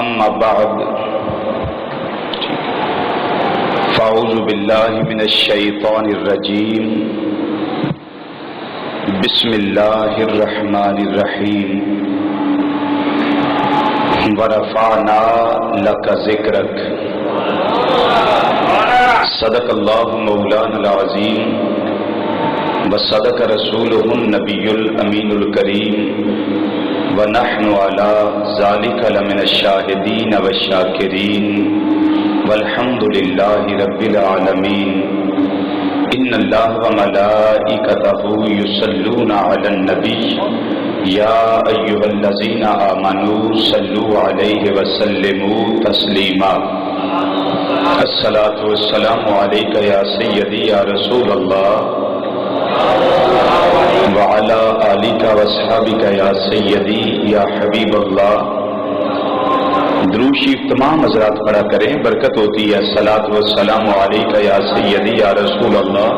اما بعد فاعوذ باللہ من الشیطان الرجیم بسم اللہ الرحمن الرحیم ورفعنا لک ذکرک صدق اللہ مولانا العظیم وصدق رسولہ النبی الامین الکریم ونحن علی ذلک لمن الشاہدین والشاکرین والحمد للہ رب العالمین ان اللہ وملائکتہ یصلون علی النبی یا ایھا الذین آمنوا صلوا علیہ وسلموا تسلیما الصلاۃ والسلام علیک یا سیدی یا رسول اللہ وعلی آلک واصحابک یا سیدی یا حبیب اللہ۔ درود شریف تمام حضرات پڑھا کریں، برکت ہوتی ہے۔ الصلاۃ والسلام علیک یا سیدی یا رسول اللہ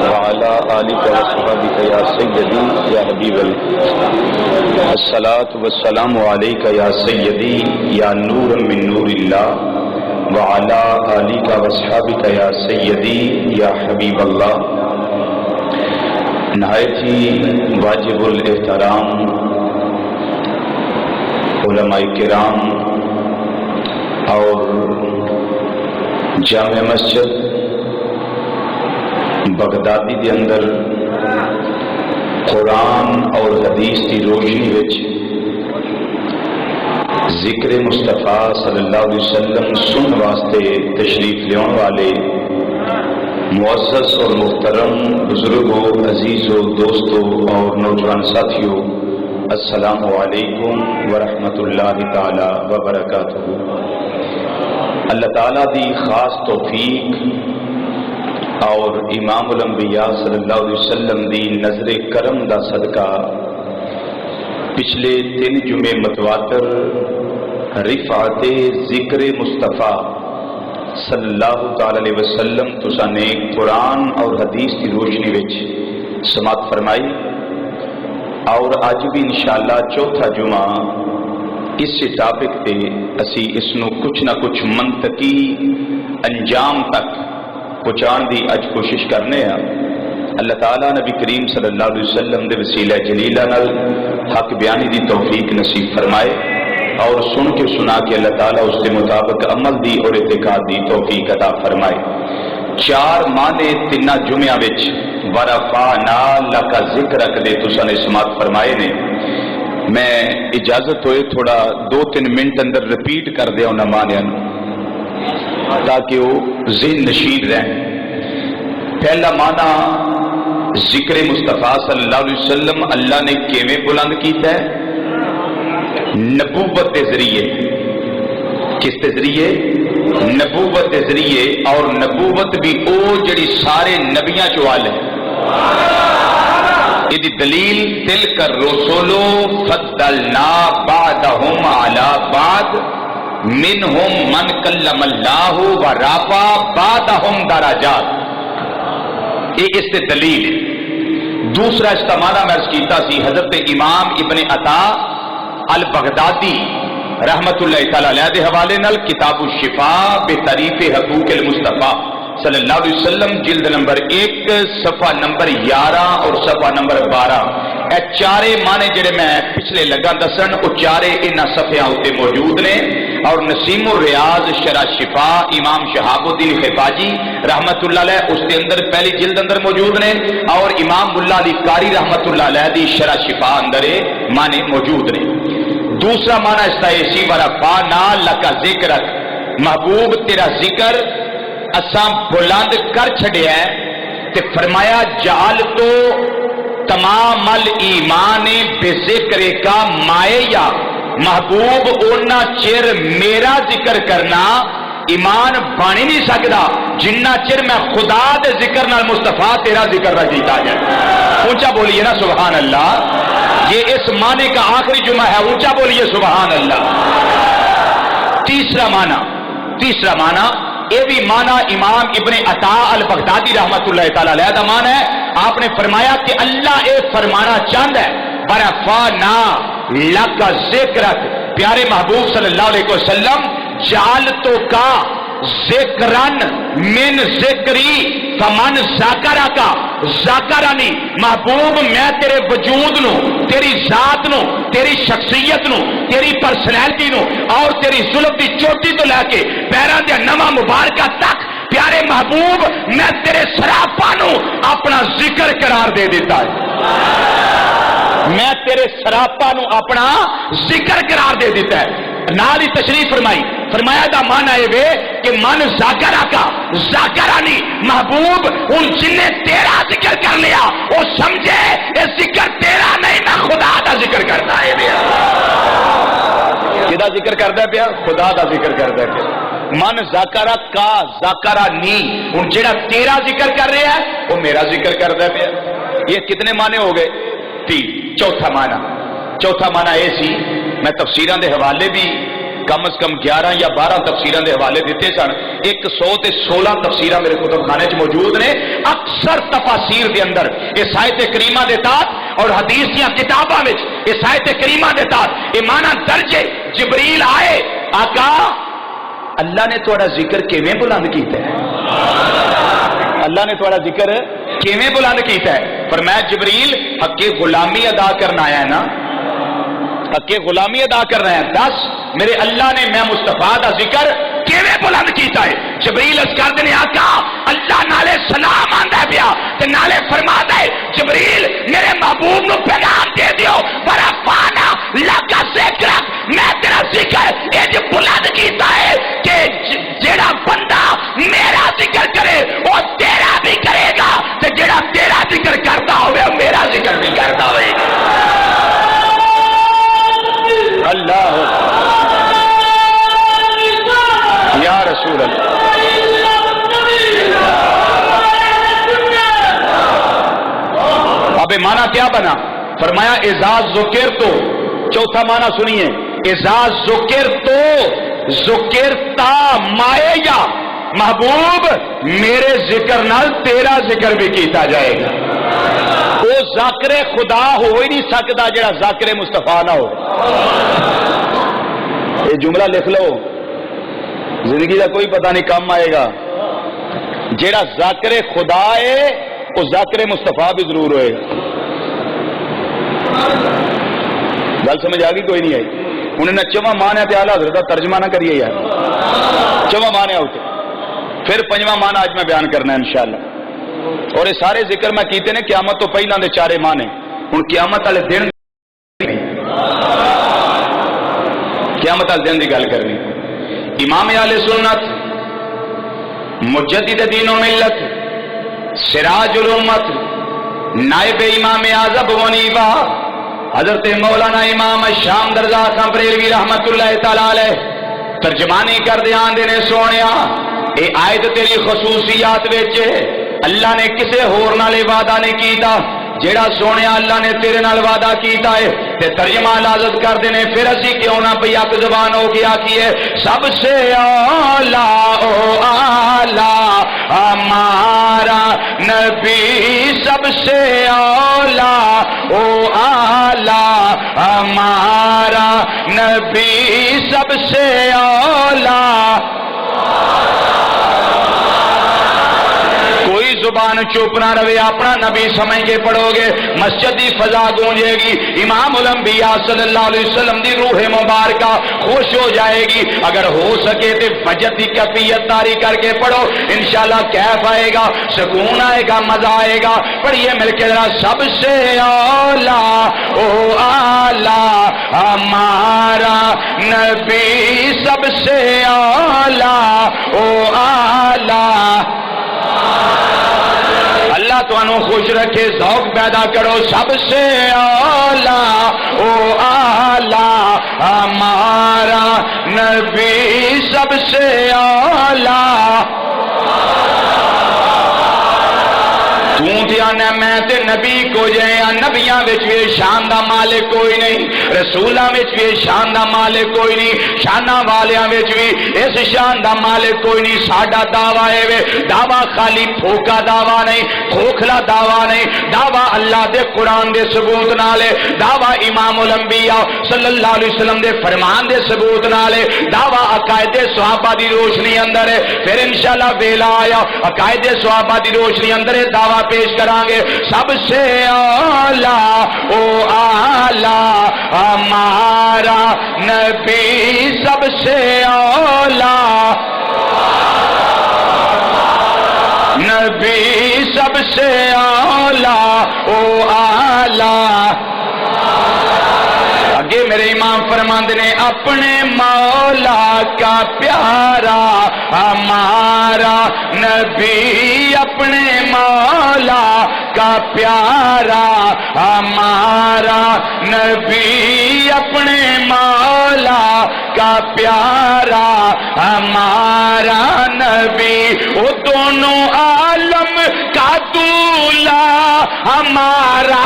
وعلی آلک واصحابک یا سیدی یا حبیب اللہ۔ الصلاۃ والسلام علیک یا سیدی یا نور من نور اللہ وعلی آلک واصحابک یا سیدی یا حبیب اللہ۔ نہایت ہی واجب الاحترام علماء کرام اور جامع مسجد بغدادی دے اندر قرآن اور حدیث کی روشنی وچ ذکر مصطفیٰ صلی اللہ علیہ وسلم سن واسطے تشریف لیاؤن والے معزز اور محترم بزرگوں، عزیزوں، دوستوں اور نوجوان ساتھیوں، السلام علیکم ورحمۃ اللہ تعالی وبرکاتہ۔ اللہ تعالیٰ دی خاص توفیق اور امام الانبیاء صلی اللہ علیہ وسلم دی نظر کرم دا صدقہ پچھلے 3 جمعے متواتر رفعت ذکر مصطفیٰ صلی اللہ تعالی علیہ وسلم تسانے قرآن اور حدیث کی روشنی وچ سماعت فرمائی، اور اج بھی انشاءاللہ چوتھا جمعہ اس ٹاپک تے اسی اس نو کچھ نہ کچھ منطقی انجام تک پہنچان دی اج کوشش کرنے ہیں۔ اللہ تعالیٰ نبی کریم صلی اللہ علیہ وسلم دے وسیلہ جلیلہ نال حق بیانی دی توفیق نصیب فرمائے، اور سن کے سنا کے اللہ تعالیٰ اس کے مطابق عمل دی اور اعتقاد دی توفیق عطا فرمائے۔ 4 معنی 3 جمعہ وچ ورفعنا لک ذکرک دے تساں نے سماعت فرمائے نے۔ میں اجازت ہوئے تھوڑا 2-3 منٹ اندر ریپیٹ کر دیا انہاں معنیاں تاکہ وہ ذہن نشین رہیں۔ پہلا معنی ذکر مصطفیٰ صلی اللہ علیہ وسلم اللہ نے کیویں بلند کیتا ہے؟ نبوت کے ذریعے۔ کس کے ذریعے؟ نبوت کے ذریعے، اور نبوت بھی او جڑی سارے نبیاں چوال ہے۔ یہ دلیل تلک الرسل فضلنا بعضهم على بعض منهم من کلم اللہ ورفع بعضهم درجات۔ یہ اس سے دلیل ہے۔ دوسرا استعمال میں عرض کیتا سی حضرت امام ابن عطا البغدادی رحمت اللہ تعالی علیہ دے حوالے نال کتاب الشفاء بتعریف حقوق المصطفیٰ صلی اللہ علیہ وسلم جلد نمبر 1 صفحہ نمبر 11 اور صفحہ نمبر 12، اے 4 معنی جڑے میں پچھلے لگا دسن او 4 انہاں صفحیاں اتے موجود نے، اور نسیم الریاض شرح شفاء امام شہاب الدین خفاجی رحمت اللہ علیہ اس کے اندر پہلی جلد اندر موجود نے، اور امام ملا علی قاری رحمت اللہ علیہ دی شرح شفاء اندر معنی موجود نے۔ دوسرا معنی اس کا اسی ورفعنا لک ذکرک، محبوب تیرا ذکر اساں بلند کر چھڑیا ہے، تے فرمایا جعل تو تمام الایمان بذکر کا مائیا، محبوب اونا چر میرا ذکر کرنا ایمان بانی نہیں سکتا جنہ چر میں خدا دے ذکر نال مصطفیٰ تیرا ذکر نہ کیتا جائے۔ اونچا بولیے نا سبحان اللہ۔ یہ اس معنی کا آخری جمعہ ہے، اونچا بولیے سبحان اللہ۔ تیسرا معنی یہ بھی معنی امام ابن عطا البغدادی رحمت اللہ تعالی علیہ دا معنی ہے۔ آپ نے فرمایا کہ اللہ اے فرمانا چاہتا ہے ورفعنا لک ذکرک، پیارے محبوب صلی اللہ علیہ وسلم جعلتو کا ذکرن من ذکری فمن ذاکرہ کا ذاکرانی، محبوب میں تیرے وجود نو، تیری ذات نو، تیری شخصیت نو، تیری پرسنالٹی نو اور تیری ظلم دی چوٹی تو لے کے پیران دے نواں مبارکہ تک پیارے محبوب میں تیرے سراپا نو اپنا ذکر قرار دے دیتا ہے، میں تیرے سراپا نو اپنا ذکر قرار دے دیتا ہے۔ نال ہی تشریف فرمائی، فرمایا دا معنی ہے وے کہ من ذاکرہ کا ذاکرانی، محبوب ان جن نے تیرا ذکر کر لیا وہ سمجھے یہ ذکر تیرا نہیں، میں خدا دا ذکر کرتا ہے پیا۔ کدا ذکر کرتا ہے پیا؟ خدا دا ذکر کرتا ہے پیا۔ من ذاکرہ کا ذاکرانی، ان جڑا تیرا ذکر کر رہا ہے وہ میرا ذکر کرتا ہے پیا۔ یہ کتنے معنی ہو گئے؟ تین۔ چوتھا معنی یہ سی، میں تفسیراں دے حوالے بھی کم از کم 11 یا 12 تفسیراں دے حوالے دیتے سن، 116 تفسیراں میرے کتب خانے چ موجود نے۔ اکثر تفاسیر دے اندر اس آیت کریمہ دے تحت اور حدیث دیاں کتاباں وچ اس آیت کریمہ دے تحت یہ معنی درج ہے، جبریل آئے، آقا اللہ نے تھوڑا ذکر کیویں بلند کیتا ہے؟ اللہ نے تھوڑا ذکر کیویں بلند کیتا ہے؟ فرمایا جبریل حق غلامی ادا کرنا آیا ہے نا، حق غلامی ادا کر رہے ہیں، دس میرے اللہ نے میں مصطفیٰ دا ذکر کیویں بلند کیتا ہے؟ جبریل اس کر دینے آقا اللہ نالے سلام آندا ہے پیا تے نالے فرماتا ہے جبریل میرے محبوب نو پیغام دے دیو برافانا لگا ذکر، میں تیرا ذکر اج بلند کیتا ہے کہ جیڑا بندہ میرا ذکر کرے وہ تیرا بھی کرے گا تے جیڑا تیرا ذکر کرتا ہوئے میرا ذکر بھی کرتا ہوئے گا۔ اللہ یا رسول اللہ۔ اب معنی کیا بنا؟ فرمایا اذا ذکر تو، چوتھا معنی سنیے، اذا ذکر تو ذکرتا مائے یا، محبوب میرے ذکر نال تیرا ذکر بھی کیتا جائے گا۔ وہ ذاکر خدا ہو ہی نہیں سکتا جڑا ذاکر مصطفیٰ نہ ہو۔ یہ جملہ لکھ لو، زندگی کا کوئی پتہ نہیں کم آئے گا۔ جڑا ذاکر خدا ہے وہ ذاکر مصطفیٰ بھی ضرور ہوئے گا۔ گل سمجھ آ گئی؟ کوئی نہیں آئی؟ انہیں نہ چواں معنی تے اعلیٰ حضرت ترجمہ نہ کریے یار، چواں معنی ہوتے، پھر پنجواں معنی آج میں بیان کرنا ہے انشاءاللہ۔ اور یہ سارے ذکر میں کیتے نے قیامت تو پہلے دے چارے معنی، ہن قیامت والے دن، قیامت والے دن دی گل کرنی۔ امام اہل سنت، مجدد دین و ملت، سراج الامت، نائب امام اعظم و نیبا حضرت مولانا امام شام درزا خان بریلوی رحمت اللہ تعالی علیہ ترجمانی کر دیان دینے سونیا، اے آیت تیری خصوصیات وچ اللہ نے کسے ہور نال وعدہ نہیں کیتا جیڑا سونے اللہ نے تیرے نال وعدہ کیتا ہے تے ترجمہ لازت کر دینے، پھر اسی کیوں نہ پئی اک زبان ہو گیا کیے سب سے اولا او آلہ ہمارا نبی، سب سے اولا او آلہ ہمارا نبی، سب سے اولا۔ زبان چپ نہ رہے، اپنا نبی سمجھ کے پڑھو گے مسجد دی فضا گونجے گی، امام الانبیاء صلی اللہ علیہ وسلم دی روح مبارکہ خوش ہو جائے گی۔ اگر ہو سکے تو فجر دی کیفیت طاری کر کے پڑھو، انشاءاللہ کیف آئے گا، سکون آئے گا، مزہ آئے گا۔ پڑھیے مل کے ذرا، سب سے اولا او آلہ ہمارا نبی، سب سے اولا او آلہ۔ اللہ تو انہوں خوش رکھے، ذوق پیدا کرو، سب سے اولا او آلہ ہمارا نبی، سب سے اولا۔ توں تے آنا میں تے نبی کو جائے نبیاں وچ بھی شان دا مالک کوئی نہیں رسولاں وچ بھی شان دا مالک کوئی نہیں شاناں والیاں وچ بھی اس شان دا مالک کوئی نہیں ساڈا دعویٰ ہے وے دعویٰ خالی پھوکا دعویٰ نہیں کھوکھلا دعویٰ نہیں دعویٰ اللہ دے قرآن دے ثبوت نالے دعویٰ امام الانبیاء صلی اللہ علیہ وسلم دے فرمان دے ثبوت نالے دعویٰ عقائد صحابہ دی روشنی اندر ہے پھر انشاءاللہ ویلا آیا عقائد صحابہ دی روشنی اندر دعویٰ پیش کریں گے سب سے اعلیٰ او اعلیٰ ہمارا نبی سب سے اعلیٰ نبی سب سے اعلیٰ او اعلیٰ آگے میرے امام فرماندے نے اپنے مولا کا پیارا ہمارا نبی اپنے مولا کا پیارا ہمارا نبی اپنے مولا کا پیارا ہمارا نبی وہ دونوں عالم کا دولا ہمارا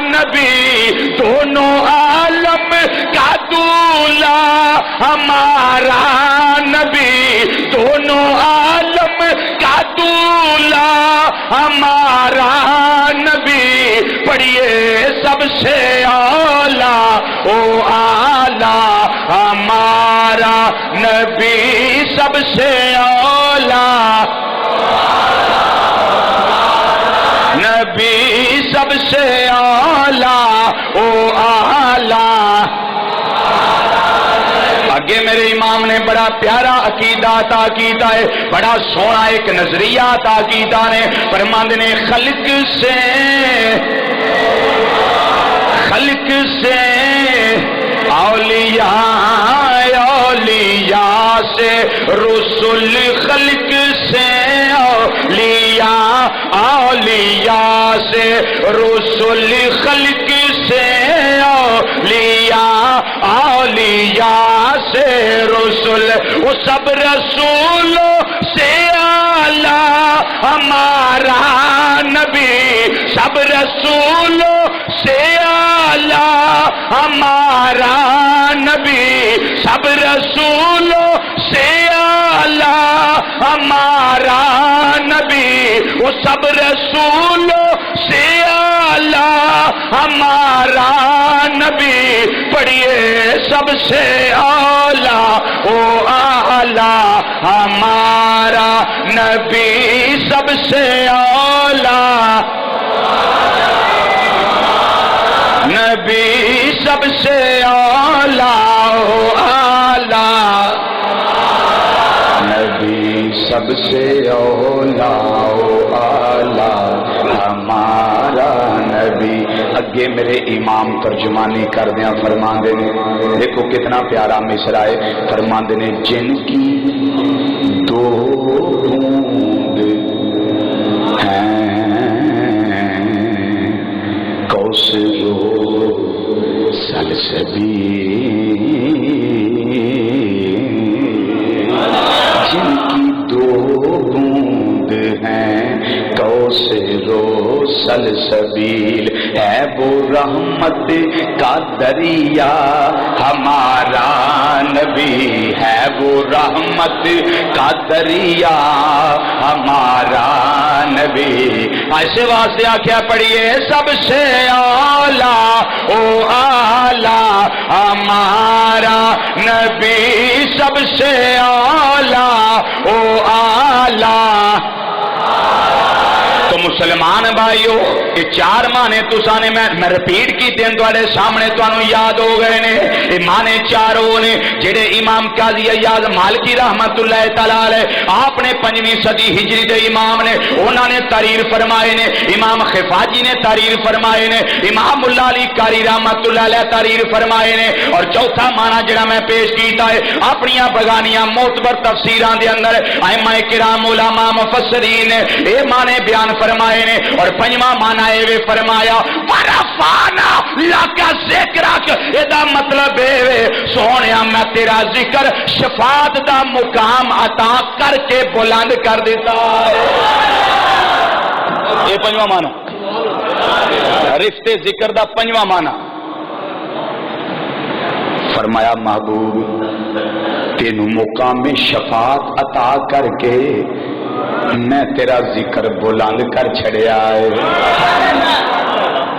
نبی دونوں عالم کا دولا ہمارا نبی دونوں عالم کا دولا ہمارا نبی پڑھیے سب سے اعلیٰ او اعلیٰ ہمارا نبی سب سے اعلیٰ نبی سب سے اعلیٰ او اعلیٰ آگے میرے امام نے بڑا پیارا عقیدہ عطا کیتا ہے بڑا سونا ایک نظریہ عطا کیتا نے فرماندے نے خلق سے اولیاء سے رسول خلق سے اولیاء سے رسول خلق سے اولیاء سے رسول وہ سب رسولوں سے اعلیٰ ہمارا نبی سب رسولوں سے اعلیٰ ہمارا نبی سب رسولوں سے اعلیٰ ہمارا نبی وہ سب رسولوں سے اعلیٰ ہمارا نبی پڑھیے سب سے اعلیٰ او اعلیٰ ہمارا نبی سب سے اعلیٰ نبی سب سے اعلیٰ او اعلیٰ نبی سب سے اعلیٰ او اعلیٰ ہمارا نبی اگے میرے امام ترجمانی کردیاں فرماندے نے دیکھو کتنا پیارا مصرع ہے فرماندے نے جن کی دو بوند ہیں کوثر و سلسبیل جن کی دو بوند ہیں کوثر و سلسبیل ہے وہ رحمت کا دریا ہمارا نبی ہے وہ رحمت کا دریا ہمارا نبی ایسے واسطے آخیا پڑھیے سب سے اعلیٰ او اعلیٰ ہمارا نبی سب سے اعلیٰ او اعلیٰ تو مسلمان بھائیو یہ چار معنی تسانے میں رپیٹ کی دین تواڈے سامنے تانوں یاد ہو گئے نے یہ معنی چاروں نے جڑے امام قاضی ایاز مالکی رحمت اللہ تعالی علیہ آپ نے 5ویں صدی ہجری دے امام نے انہوں نے تحریر فرمائے نے امام خفاجی نے تحریر فرمائے نے امام اللہ علی قاری رحمت اللہ علیہ تحریر فرمائے نے اور چوتھا معنی جڑا میں پیش کیتا ہے اپنی بگانیاں معتبر تفسیراں دے اندر ائمہ کرام علماء مفسرین نے اے معنی بیان فرمائے نے اور 5واں معنی اے فرمایا ورفعنا لک ذکرک ادا مطلب اے سونیا میں تیرا ذکر شفاعت دا مقام عطا کر کے بلند کر دیتا ہے یہ پنجواں معنی رفتے ذکر دا پنجواں معنی فرمایا محبوب تینو مقام شفاعت عطا کر کے میں تیرا ذکر بلند کر چھڑیا ہے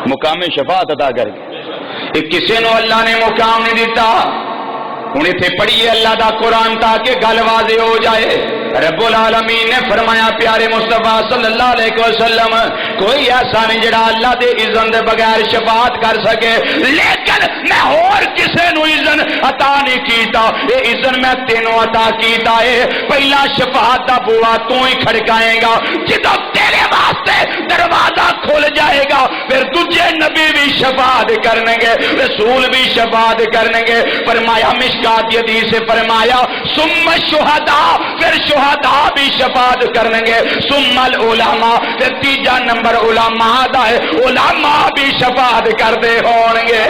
مقام شفاعت عطا کر کے کسی نو اللہ نے مقام نہیں دیتا انہیں تھے پڑھیے اللہ دا قرآن تاکہ گل واضح ہو جائے رب العالمین نے فرمایا پیارے مصطفیٰ صلی اللہ علیہ وسلم کوئی ایسا نہیں جڑا اللہ دے اذن دے بغیر شفاعت کر سکے لیکن میں اور کسے نو اذن عطا نہیں کیتا یہ اذن میں تینوں عطا کیتا ہے پہلا شفاعت دا بوا تو ہی کھڑکائیں گا جدو تیرے واسطے دروازہ کھل جائے گا پھر تجھے نبی بھی شفاعت کرنے گے رسول بھی شفاعت کرنے گے فرمایا مشکات حدیث سے فرمایا ثم الشہداء پھر شہداء بھی شفاعت کریں گے ثم العلماء پھر تیجا نمبر علماء دا ہے علماء بھی شفاعت کرتے ہوں گے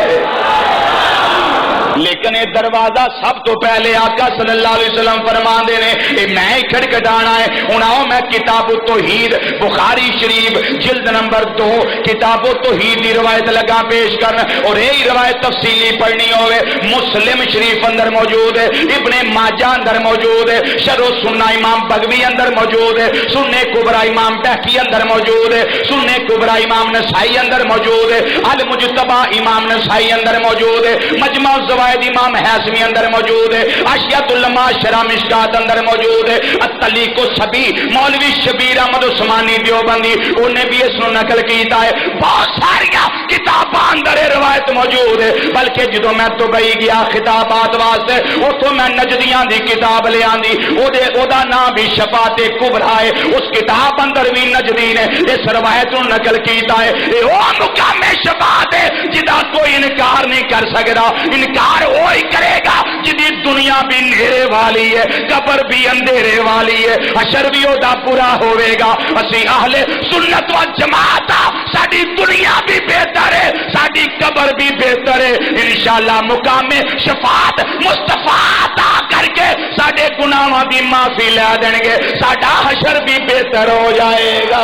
لیکن یہ دروازہ سب تو پہلے آقا صلی اللہ علیہ وسلم فرما دے نے یہ میں ہی کھڑکھڑانا ہے انہوں میں کتاب التوحید بخاری شریف جلد نمبر 2 کتاب التوحید دی روایت لگا پیش کرنا اور یہی روایت تفصیلی پڑھنی ہوئے مسلم شریف اندر موجود ہے ابن ماجہ اندر موجود ہے شرح سنہ امام بغوی اندر موجود ہے سنہ کبرا امام بہقی اندر موجود ہے سنہ کبرا امام نسائی اندر موجود ہے المجتبی امام نسائی اندر موجود ہے مجمع الزوائد امام حاسمی اندر موجود ہے اشیاء العلماء شرح مشکات اندر موجود ہے الطلیق الصبی مولوی شبیر احمد عثمانی دیوبندی انہیں بھی اس نے نقل کیتا ہے بہت ساری کتاباں اندر روایت موجود ہے بلکہ جدو میں تو بھئی گیا خطابات واسطے اتوں میں نجدیاں دی کتاب لے آندی او دا نام بھی شفاعت کبریٰ ہے اس کتاب اندر بھی نجدی نے اس روایت کو نقل کیتا ہے او مقام شفاعت ہے جدا کوئی انکار نہیں کر سکتا انکار وہی کرے گا جدی دنیا بھی اندھیرے والی ہے قبر بھی اندھیرے والی ہے حشر بھی ہوتا پورا ہوئے گا اسی اہل سنت و جماعت ساڑی دنیا بھی بہتر ہے ساڑی قبر بھی بہتر ہے انشاءاللہ مقام شفاعت مصطفیٰ عطا کر کے ساڑے گناہ بھی معافی لے دیں گے ساڑا حشر بھی بہتر ہو جائے گا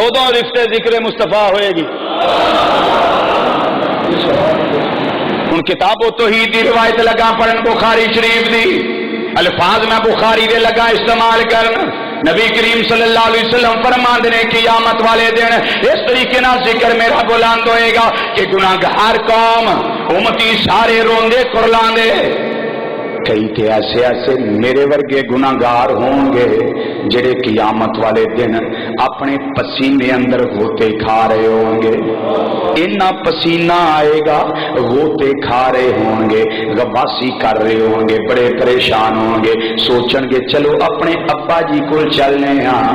دو رفتے ذکر مصطفیٰ ہوئے گی ان کتاب و توحید دی روایت لگا پڑھن بخاری شریف دی الفاظ میں بخاری دے لگا استعمال کرنا نبی کریم صلی اللہ علیہ وسلم فرمان دینے قیامت والے دن اس طریقے نہ ذکر میرا بلند ہوئے گا کہ گناہگار قوم امتی سارے روندے کرلاندے کئی تے ایسے ایسے میرے ورگے گناہگار ہوں گے جڑے قیامت والے دن اپنے پسینے اندر غوطے کھا رہے ہوں گے اتنا پسینہ آئے گا غوطے کھا رہے ہوں گے غباسی کر رہے ہوں گے بڑے پریشان ہوں گے سوچن گے چلو اپنے ابا جی کو چلنے ہاں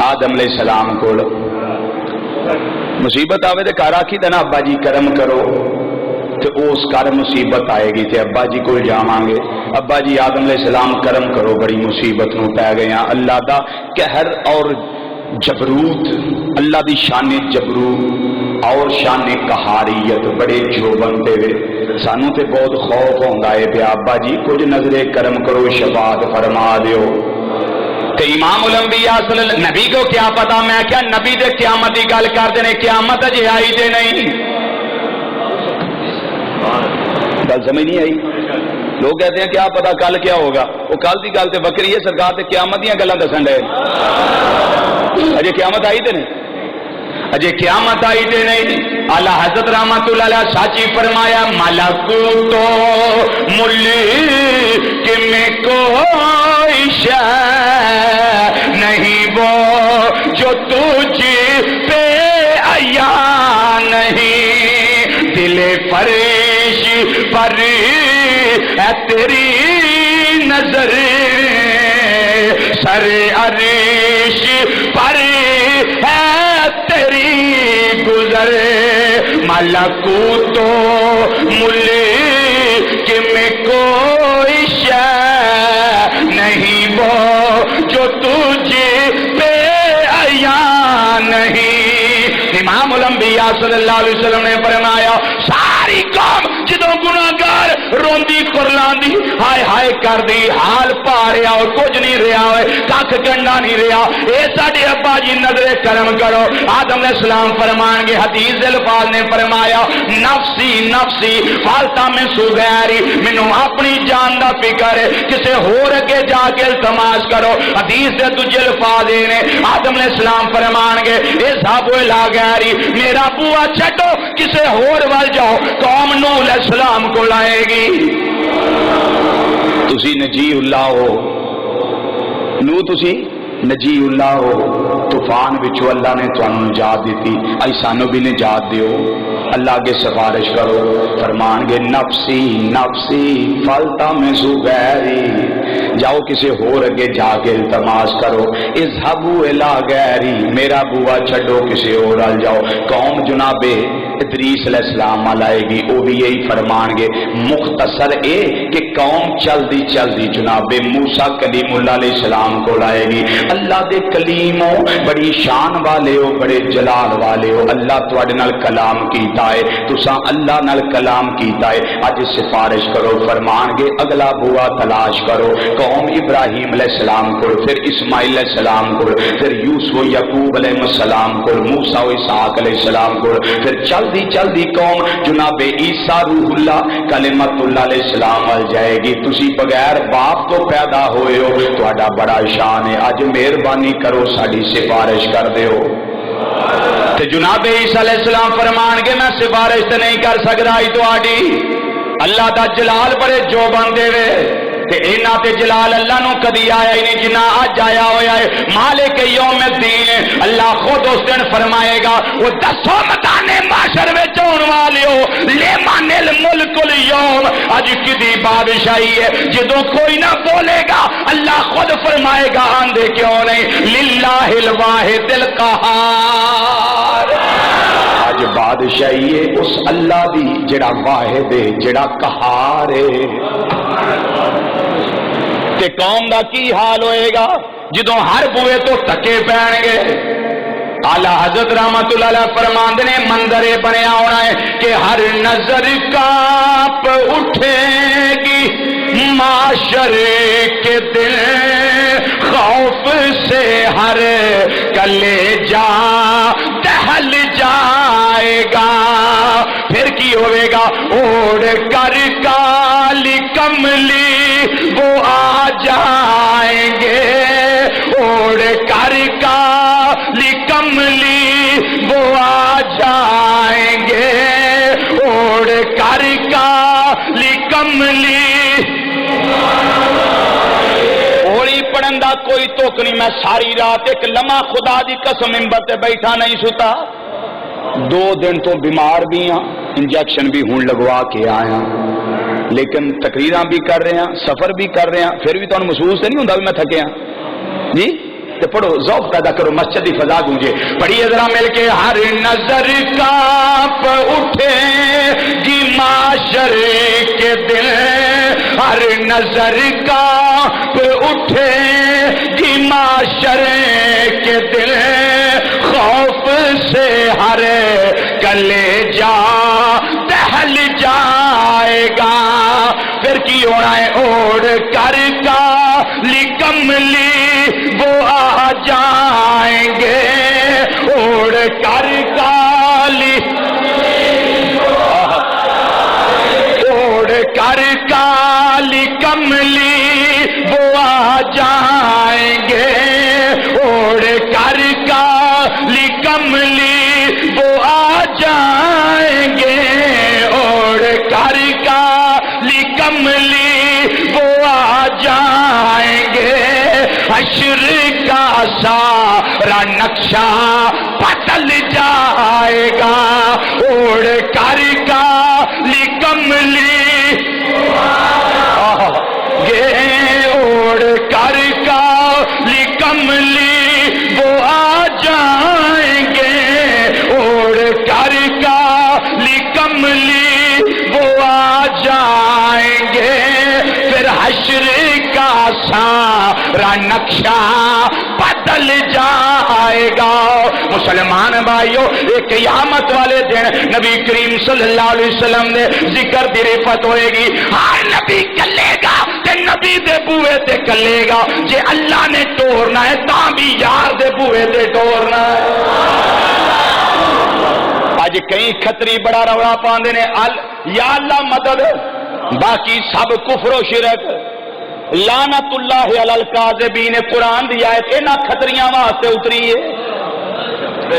آدم علیہ السلام کو مصیبت آوے دے کارا کی دنا ابا جی کرم کرو تو اس کار مصیبت آئے گی تے ابا جی کو جاواں گے ابا جی آدم علیہ السلام کرم کرو بڑی مصیبت نو پہ گئے ہیں اللہ دا قہر اور جبروت اللہ دی شان جبروت اور شان قہاریت بڑے جو بنتے ہوئے سانو تے بہت خوف ہوندا ہے پہ ابا جی کچھ نظر کرم کرو شفاعت فرما دیو تے امام الانبیاء صلی اللہ نبی کو کیا پتا میں کیا نبی دے قیامت دی گل کر دینے قیامت اجے آئی دے نہیں گل سمجھ نہیں آئی لوگ کہتے ہیں کیا پتا کل کیا ہوگا وہ کل کی گل تے بکری ہے سرکار تے قیامت دیاں گلاں دسن دے اجے قیامت آئی تے نہیں اجے قیامت آئی تے نہیں اعلی حضرت رحمت اللہ علیہ سچی فرمایا ملکوت ملک میں کوئی شے نہیں وہ جو تجھ پہ عیا نہیں دل فرش پر ہے تیری نظر سر عرش پر ہے تیری گزر ملکوت ملک میں کوئی شے نہیں وہ جو تجھ پہ عیا نہیں امام الانبیاء صلی اللہ علیہ وسلم نے فرمایا ساری قوم جدوں گناہگار روندی کرلاندی ہائے ہائے کر دی حال پا رہا ہو کچھ نہیں رہا ہوئے کھ گنڈا نہیں رہا اے ساڈے ابا جی نظر کرم کرو آدم علیہ السلام فرمان گے حدیث دے الفاظ نے فرمایا نفسی نفسی فالتا میں سو غیری مینوں اپنی جان دا فکر ہے کسے ہور اگے جا کے التماس کرو حدیث دے دوجے الفاظ نے آدم علیہ السلام فرمان گے اے صاحب لا غیری میرا بوا چھڈو کسے ہور وال جاؤ قوم نوح علیہ السلام کو لائے گی تسی نجی اللہ ہو نو تسی نجی اللہ ہو طوفان وچوں اللہ نے تانوں نجات دیتی ائی سانو بھی نجات دیو اللہ کے سفارش کرو فرمان گے نفسی نفسی فالتا میں غیری جاؤ کسی ہور اگے جا کے التماس کرو اذهبوا الی غیری میرا بوا چھڈو کسی اور ال جاؤ قوم جناب ادریس علیہ السلام آئے گی وہ بھی یہی فرمان گے مختصر اے کہ قوم چلدی چلدی جناب موسیٰ کلیم اللہ علیہ السلام کو لائے گی اللہ دے کلیم ہو بڑی شان والے ہو بڑے جلال والے ہو اللہ تواڈے نال کلام کیتا ہے تساں اللہ نال کلام کیتا ہے اج سفارش کرو فرمان گے اگلا بوا تلاش کرو قوم ابراہیم علیہ السلام کو پھر اسماعیل علیہ السلام کو پھر یوسف و یعقوب علیہ السلام کو موسیٰ و اسحاق علیہ السلام کو پھر چلدی چلدی قوم جناب عیسیٰ روح اللہ کلمت اللہ علیہ السلام ول جائے گی تسی بغیر باپ تو پیدا ہوئے ہو تہاڈا بڑا شان ہے اج مہربانی کرو ساڈی سفارش کر دیو تے جناب عیسیٰ علیہ السلام فرمان گے میں سفارش تے نہیں کر سکدا ہی تہاڈی اللہ دا جلال بڑے جو بندے وے تے اینا تے جلال اللہ نو کدی آیا ہی نہیں جنہ آج آیا ہویا ہے مالک یوم الدین اللہ خود اس دن فرمائے گا وہ دسو مدانے معاشر میں چون والیو لیمان الملک اليوم آج کدی بادشاہی ہے جدو کوئی نہ بولے گا اللہ خود فرمائے گا آندے کیوں نہیں للہ الواحد القہار آج بادشاہی ہے اس اللہ دی جڑا واحد ہے جڑا قہار ہے تے قوم دا کی حال ہوئے گا جدوں ہر بوئے تو تکے پہن گے اعلی حضرت رحمت اللہ علیہ فرماندے نے منظر بنیا ہونا ہے کہ ہر نظر کانپ اٹھے گی معاشر کے دل خوف سے ہر کلیجہ دہل جائے گا پھر کی ہوئے گا اوڑھ کر کالی کملی وہ آ جائیں گے اوڑھ کر کالی کملی وہ آ جائیں گے اوڑھ کر کالی کملی اوڑی پڑھن دا کوئی توک نہیں میں ساری رات ایک لمحہ خدا دی قسم منبر تے بیٹھا نہیں ستا 2 دن تو بیمار بھی ہاں انجیکشن بھی ہون لگوا کے آیا لیکن تقریراں بھی کر رہے ہیں سفر بھی کر رہے ہیں پھر بھی تو محسوس تو نہیں ہوتا بھی میں تھکے ہاں جی تو پڑھو ذوق پیدا کرو مسجد کی فضا گونجے پڑھیے ذرا مل کے ہر نظر کانپ اٹھے گی معاشر کے دل ہر نظر کانپ اٹھے گی معاشر کے دل خوف سے ہر کلیجہ دہل جائے گا پھر کی ہونا ہے اوڑھ کر کالی کملی وہ آ جائیں گے اوڑھ کر کالی اوڑھ کر کالی کملی وہ آ جائیں گے اوڑھ کر کالی کملی وہ آ جائیں گے اوڑھ کر کالی کملی وہ آ جائیں گے حشر کا سارا نقشہ بدل جائے گا اوڑھ کر کالی کملی گے اوڑھ کر کالی کملی وہ آ جائیں گے اوڑھ کر کالی کملی وہ آ جائیں گے پھر حشر کا سارا نقشہ بدل جائے گا۔ مسلمان بھائیو، ایک قیامت والے دن نبی کریم صلی اللہ علیہ وسلم نے ذکر دی رفت ہوئے گی، ہر نبی کلے گا تے نبی دے بوئے تے کلے گا، جے اللہ نے ٹورنا ہے تاں بھی یار دے بوئے تے ٹورنا ہے۔ آج کئی کھتری بڑا روڑا پاندے نے یا اللہ مدد، باقی سب کفر و شرک۔ لعنت اللہ علی الکاذبین، قرآن دی آیت انہاں کھتریاں واسطے اتری ہے۔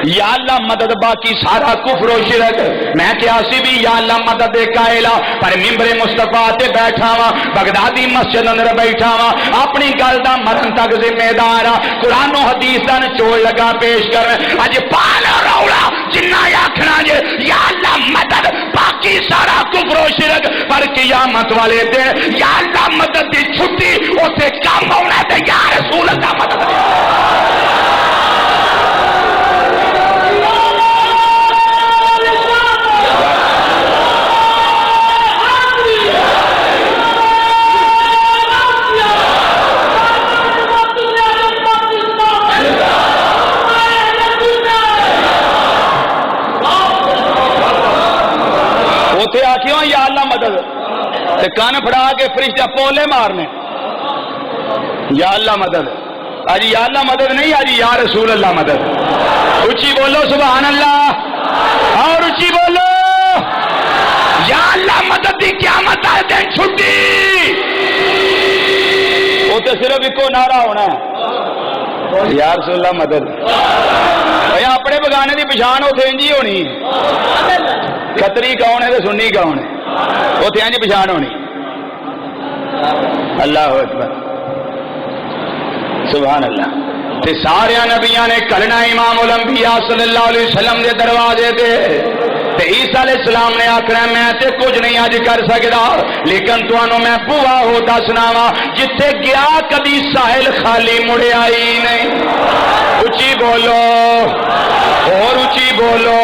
یا اللہ مدد، باقی سارا کفر و شرک۔ میں کیا سی بھی یا اللہ مدد دے قائلہ پر ممبر مصطفیٰ تے بیٹھا وا، بغدادی مسجد اندر بیٹھا وا، اپنی گل دا مرن تک ذمہ دار ہاں، قرآن و حدیث دا نچوڑ لگا پیش کر۔ اج پالا روڑا جنہ آکھنا جے یا اللہ مدد، باقی سارا کفر و شرک، پر قیامت والے دن یا اللہ مدد دی چھٹی اوتھے کم ہونا تے یا رسول اللہ مدد دے۔ آخیوں یا اللہ مدد تے کان پھڑا کے فرشتہ پولے مارنے، یا اللہ مدد۔ آج یا اللہ مدد نہیں، آج یا رسول اللہ مدد۔ اچھی بولو سبحان اللہ، اور اچھی بولو یا اللہ مدد دی قیامت آئے دن چھٹی۔ وہ تو صرف ایک نعرہ ہونا ہے، یا رسول اللہ مدد۔ اپنے بگانے دی پچھان اتنے انجی ہونی، کتری کون ہے تو سنی کون ہے، اتنے انج پچھان ہونی۔ اللہ اکبر، سبحان اللہ۔ تے سارے نبیاں نے کلنا امام الانبیاء صلی اللہ علیہ وسلم دے دروازے دے، تے عیسیٰ علیہ السلام نے آکھنا میں تے کچھ نہیں اج کر سکدا، لیکن تانوں میں بوا ہو دسنا وا، جتھے گیا کبھی ساحل خالی مڑے آئی نہیں۔ اچھی بولو اور اچھی بولو،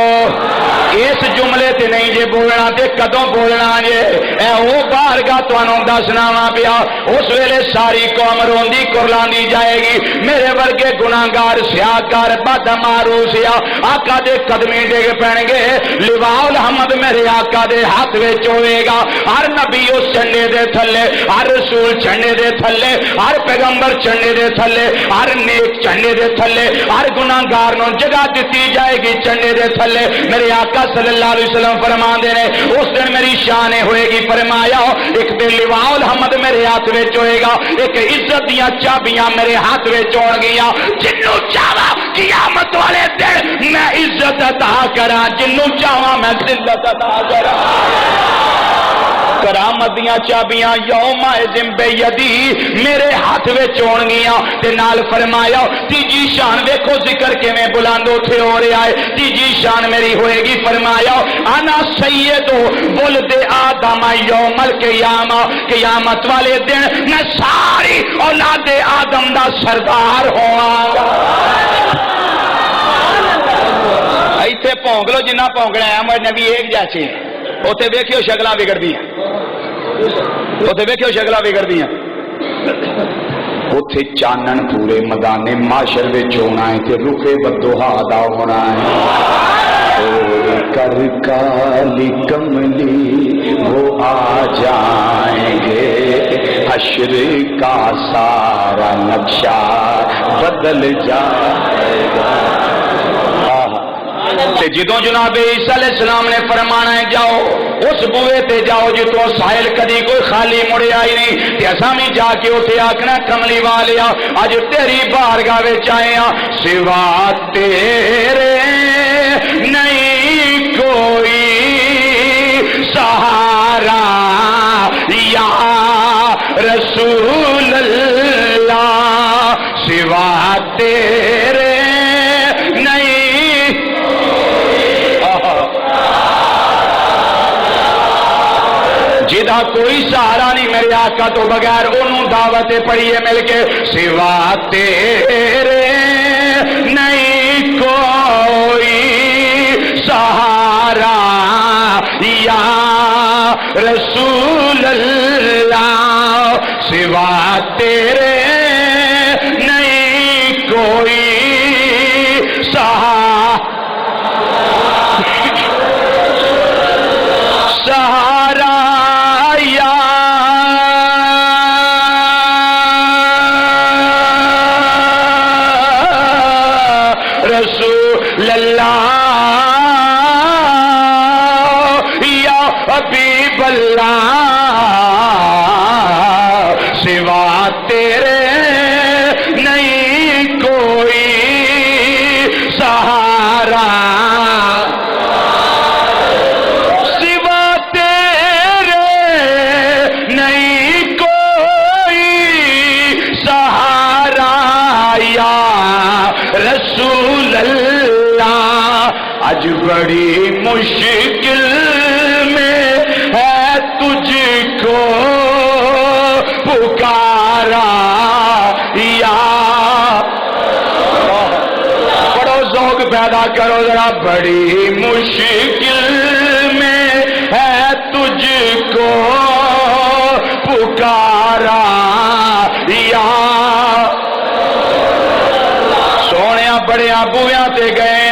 اس جملے تے نہیں جے بولنا تے کدوں بولنا جے، اے او بارگاہ تانوں دسنا وا پیا، اس ویلے ساری قوم روندی کرلاندی جائے گی، میرے ورگے گناہگار سیاہکار بد معروف سیا آقا دے قدمیں ڈگ پین گے، لواء الحمد میرے آقا دے ہاتھ وچ ہوئے گا، ہر نبی اس جھنڈے دے تھلے، ہر رسول جھنڈے دے تھلے، ہر پیغمبر جھنڈے دے تھلے، ہر نیک جھنڈے دے تھلے، ہر گناہگار نو جگہ دتی جائے گی جھنڈے دے تھلے۔ میرے آقا صلی اللہ علیہ وسلم فرماندے نے اس دن میری شان ہوئے گی، فرمایا ایک دن لواء الحمد میرے ہاتھ وچ ہوئے گا، ایک عزت دیاں چابیاں میرے ہاتھ وچ ہون گیاں، جنوں چاہواں قیامت والے دن میں عزت عطا کراں، جنوں چاہواں میں ذلت عطا کراں۔ کرامت دیاں چابیاں یوم اذن بیدی میرے ہاتھ وچ ہون گیاں، تے نال فرمایا تیجی شان ویکھو ذکر کیویں بلند اٹھے ہو رہا ہے، تیجی شان میری ہوئے گی، فرمایا انا سید ولد آدم یوم القیامہ، قیامت والے دن میں ساری اولاد آدم دا سردار ہواں گا۔ ایتھے پونک لو جنہ پونکنا ہے، ہمارے نبی ایک جیسے ہیں، اوتھے ویکھیو شکلاں بگڑ دی ہیں، اوتھے ویکھیو شکلاں بگڑ دی ہیں، اوتھے چانن پورے میدان معاشر وچ ہونا ہے تے رخے بدوہا دا ہونا ہے۔ اور کر کالی کملی وہ آ جائیں گے، حشر کا سارا نقشہ بدل جائے گا۔ جدوں جناب عیسیٰ علیہ السلام نے فرمانا ہے جاؤ اس بوئے تے جاؤ جتوں ساحل کدی کوئی خالی مڑے آئی نہیں، تے اساں بھی جا کے اوتھے آکھنا کملی والیا اج تیری بارگاہ وچ آئے ہاں، سوا تیرے نہیں کوئی سہارا یا رسول اللہ، سوا تیرے جدا کوئی سہارا نہیں میرے آقا تو بغیر، انہوں دعوت پڑھیے مل کے، سوا تیرے نہیں کوئی سہارا یا رسول اللہ، سوا تیرے نہیں کوئی اللہ سوا تیرے نہیں کوئی سہارا سوا تیرے نہیں کوئی سہارا یا رسول اللہ آج بڑی مشکل میں ہے تجھ کو پکارا یا بڑو ذوق پیدا کرو ذرا بڑی مشکل میں ہے تجھ کو پکارا یا سونے بڑے بویاں تے گئے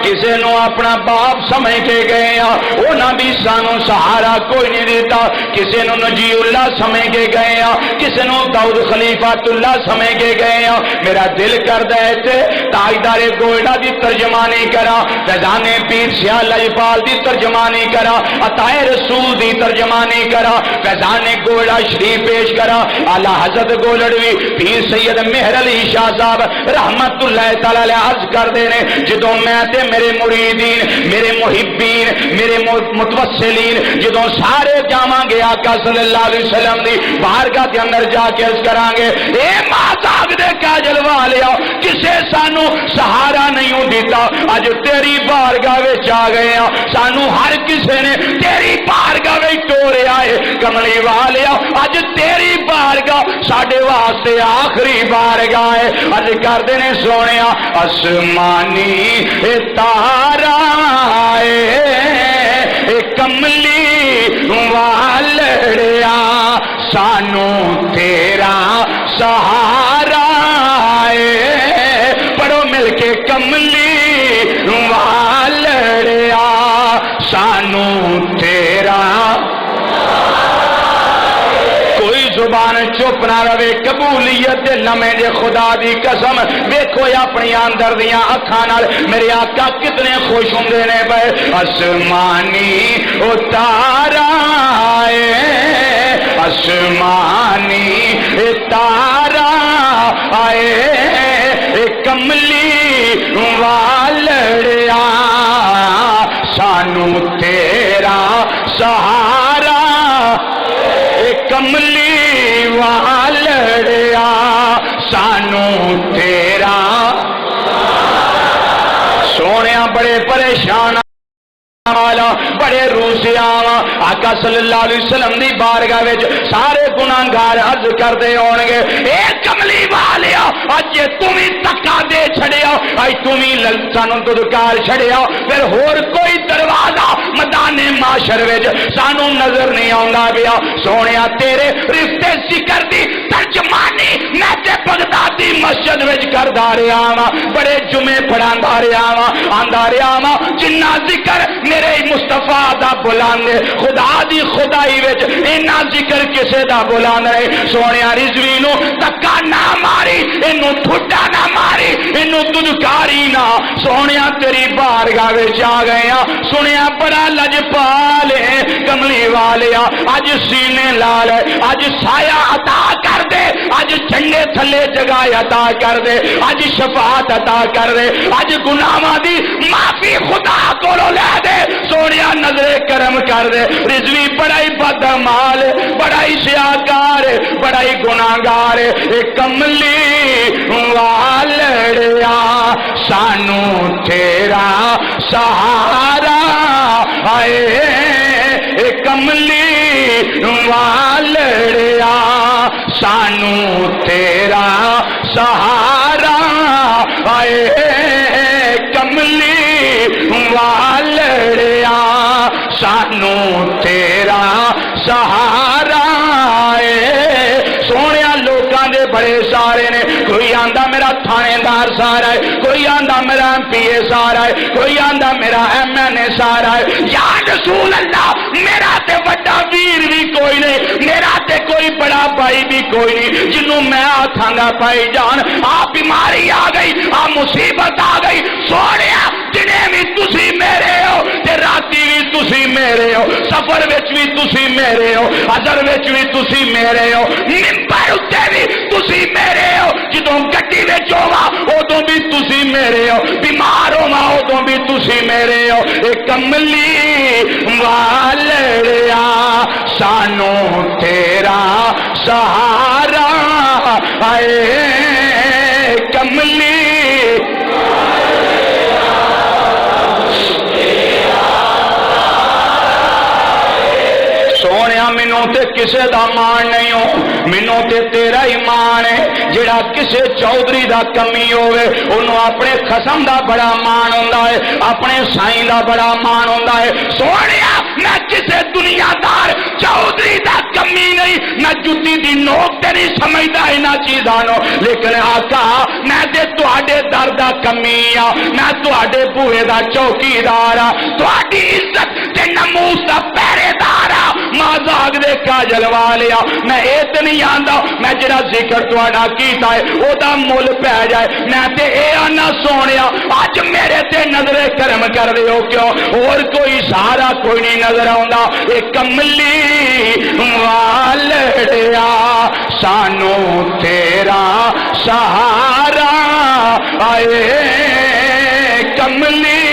کسے نو اپنا باپ سمجھ کے گئے انہاں بھی سانو سہارا کوئی نہیں دیتا کسے نو نجی اللہ سمجھ کے گئے کسے نو داؤد خلیفۃ اللہ سمجھ کے گئے میرا دل کردا ہے تے تاجدار گوئڑا دی ترجمانی کرا فیضان پیر سیاہ لجپال دی ترجمانی کرا عطائے رسول دی ترجمانی کرا فیضان گوئڑا شریف پیش کرا اعلی حضرت گولڑوی پیر سید مہر علی شاہ صاحب رحمت اللہ تعالی علیہ عرض کردے نے جدوں میں تے میرے مریدین میرے محبین میرے متوسلین جدوں سارے جاواں گے آقا صلی اللہ علیہ وسلم دی بارگاہ کے اندر جا کے عرض کرانگے اے مازاگ دے کاجل والیا کسے سانو سہارا نہیں دیتا اج تیری بارگاہ وچ آ گئے سانو ہر کسے نے تیری بارگاہ وچ ٹوریا ہے کملی والیا اج تیری بارگاہ ساڈے واسطے آخری بارگاہ ہے عرض کردے نے سونیا آسمانی تارا کملی والڑیا سانو تیرا سہارا پڑھو مل کے کملی والڑیا سانو تیرا کوئی زبان چپ نہ رہے قبولیت لمحے دے خدا دی قسم دیکھو اپنی اندر دیاں اکھاں نال میرے آقا کتنے خوش ہوندے نے پے آسمانی اتارا آسمانی تارا آئے کملی والڑیا سانو تیرا سہارا کملی والڑیا سانو تیرا سونے بڑے پریشان بڑے روسے آقا صلی اللہ علیہ وسلم دی بارگاہ وچ سارے گناہگار عرض کردے ہون گے اے کملی والیا اج تمہیں تکا دے چھڑیا اج تمہیں سانو ددکار چھڑیا پھر ہور کوئی دروازہ میدان معاشر وچ سانو نظر نہیں آوندا پیا سونیا تیرے رشتے ذکر دی ترجمانی میں تے بغداد دی مسجد وچ کردا رہیا ہاں بڑے جمعے پڑھاندا رہیا ہاں آندا رہیا ہاں جنہ ذکر میرے مصطفیٰ دا بلند خدا دی خدائی وچ اینا ذکر کسے دا بلند رہے سونیا رضوی نو تکا نہ ماری اینو ٹھڈا نہ ماری اینو ددکاری نہ سونیا تیری بارگاہ وچ آ گئے سنیا بڑا لجپال ہے کملی والیا اج سینے لال ہے اج سایہ عطا کر دے اج جھنڈے تھلے جگہ عطا کر دے اج شفاعت عطا کر دے اج گناہاں دی معافی خدا کولو لے دے سونیا نظر کرم کر دے رضوی بڑا ہی بدعمال بڑا ہی سیاکار بڑا ہی گناہگار کملی والڑیا سانو تیرا سہارا آئے کملی والڑیا سانو تیرا سہارا آئے کملی والڑیا سانو تیرا سہارا سونے لوگاں دے بڑے سارے نے کوئی آندا میرا تھانے دار سارا ہے کوئی آندا میرا ایم پی اے سارا ہے کوئی آندا میرا ایم این اے سارا ہے یا رسول اللہ میرا تے بڑا ویر بھی کوئی نہیں میرا تے کوئی بڑا بھائی بھی کوئی نہیں جنوں میں آکھاں گا بھائی جان آ بیماری آ گئی آ مصیبت آ گئی سونے دنے بھی تسی میرے ہو تے راتی بھی تسی میرے ہو قبر وچ بھی تسی میرے ہو، حضر وچ بھی تسی میرے ہو، منبر اتے بھی تسی میرے ہو، جدوں گڈی وچ ہوواں ادوں بھی تسی میرے ہو، بیمار ہوواں ادوں بھی تسی میرے ہو۔ اے کملی والڑیا سانو تیرا سہارا اے کملی سونیا مینوں تے کسے دا مان نہیں ہو، مینوں تے تیرا ہی مان ہے۔ جڑا کسے چودھری دا کمی ہوئے انہوں اپنے خصم دا بڑا مان ہوندا ہے، اپنے سائیں دا بڑا مان ہوندا ہے۔ سونیا میں کسے دنیا دار چودھری دا کمی نہیں، نہ جتی دی نوک تے نہیں سمجھدا انہاں چیزاں نو، لیکن آقا میں تے تواڈے در دا کمی ہاں، میں تواڈے بوئے دا چوکیدار ہاں، تواڈی عزت تے ناموس دا پہرے دار ہاں۔ مازاگ دے کاجل والیا میں اے تے نہیں آندا میں جڑا ذکر تواڈا کیتا ہے او دا مول پہ جائے، میں تے اے آنا سونیا اج میرے تے نظر کرم کر رہے ہو کیوں، اور کوئی سہارا کوئی نہیں نظر آندا۔ اے کملی والڑیا سانو تیرا سہارا آئے کملی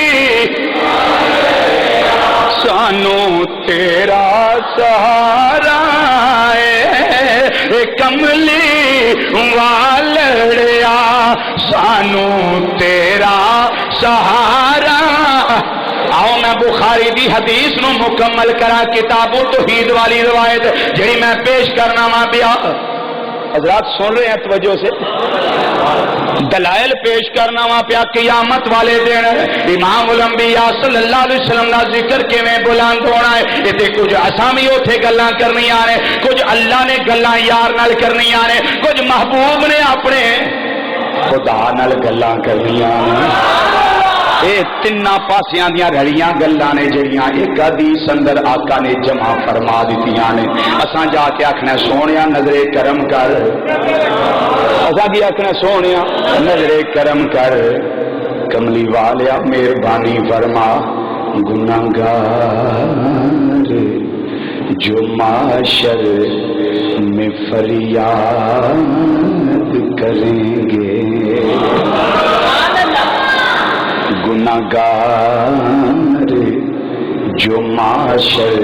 سانو تیرا سہارا اے کملی والڑیا سانو تیرا سہارا۔ آؤ میں بخاری دی حدیث نو مکمل کرا، کتاب التوحید والی روایت جڑی میں پیش کرنا وا پیا، حضرات سن رہے ہیں توجہ سے، دلائل پیش کرنا وا پیا قیامت والے دن امام الانبیاء صلی اللہ علیہ وسلم کا ذکر کیویں بلند ہونا ہے۔ یہ کچھ اساں بھی اوتھے گلاں کرنیاں نے، کچھ اللہ نے گلاں یار نال کرنیاں نے، کچھ محبوب نے اپنے خدا نال گلاں کرنیاں نے۔ یہ تینا پاسیاں دیاں رلیاں گلاں نے جڑیاں ایک حدیث اندر آقا نے جمع فرما دتیاں نے۔ اساں جا کے آکھنا سونیا نظر کرم کر، اساں کی آکھنا سونیا نظر کرم کر، کملی والیا مہربانی فرما، گناہگار جو معاشر میں فریاد کریں گے، گناہگار جو معاشر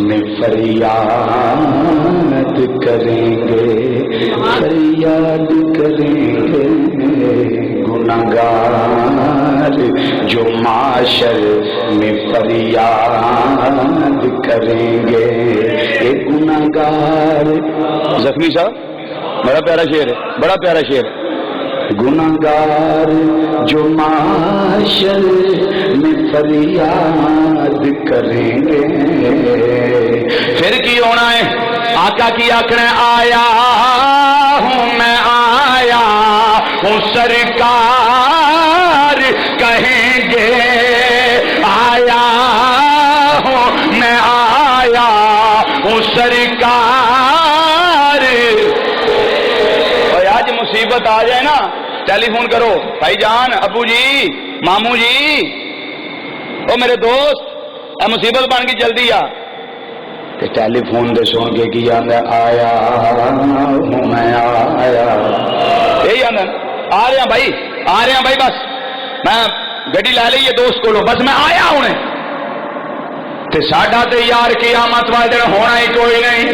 میں فریاد کریں گے، فریاد کریں گے، گناہگار جو معاشر میں فریاد کریں گے۔ ایک گناہگار، زخمی صاحب بڑا پیارا شعر ہے، بڑا پیارا شعر ہے، گناہگار جو معاشر میں فریاد کریں گے، پھر کی ہونا ہے؟ آقا کی آخر آیا ہوں میں آیا ہوں سرکار کہیں گے، آیا ہوں میں آیا ہوں سرکار۔ اور آج مصیبت آ جائے نا ٹیلی فون کرو، بھائی جان، ابو جی، ماموں جی، او میرے دوست اے مصیبت بن گئی جلدی آ، کہ ٹیلی فون دے سن کے کی آندا آیا ہوں میں آیا، یہی آندا آ رہے ہیں بھائی، آ رہے ہیں بھائی، بس میں گڈی لے لئی ہے دوست کو، بس میں آیا ہوں تے ساڈا تے یار قیامت والے دن ہونا ہی کوئی نہیں،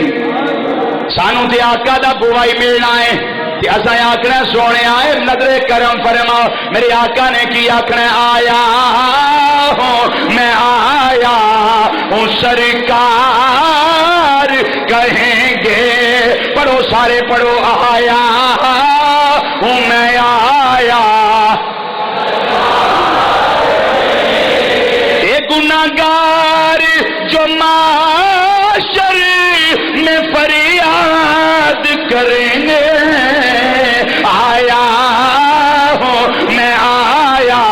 سانو تے آقا دا بوائی ملنا ہے کہ اساں آکھنا سونے آئے نظر کرم فرما۔ میرے آقا نے کی آکھنا آیا ہوں میں آیا ہوں سرکار کہیں گے، پڑھو سارے پڑھو، آیا ہوں میں آیا، اے گناہگار جو معاشر میں فریاد کریں گے، آیا ہوں میں آیا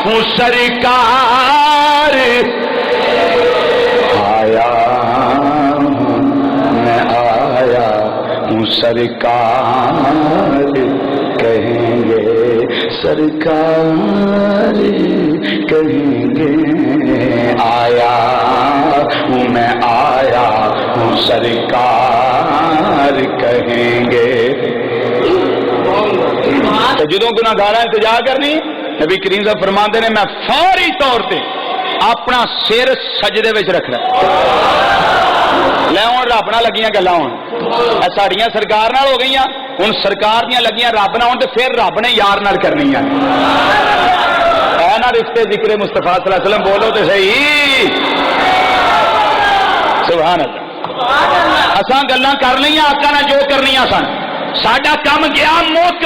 ہوں سرکار، آیا ہوں میں آیا ہوں سرکار کہیں گے، سرکار کہیں گے، آیا ہوں سرکار کہیں گے. تو جدوں گناہگار التجا کرنی نبی کریم صاحب فرماندے نے میں فوری طور تے اپنا سر سجدے وچ رکھنا. لے ہوں رب نہ لگیاں گلاں ہون ساڈیاں سرکار نال ہو گئیاں ہن سرکار دیاں لگیاں رب نہ ہون تے پھر رب نے یار نال کرنیاں. اے نا رشتے ذکر مصطفیٰ صلی اللہ علیہ وسلم بولو تے صحیح. سبحان اللہ. اساں گلاں کر لیاں آقا نے جو کرنیاں سن ساڈا کم گیا مک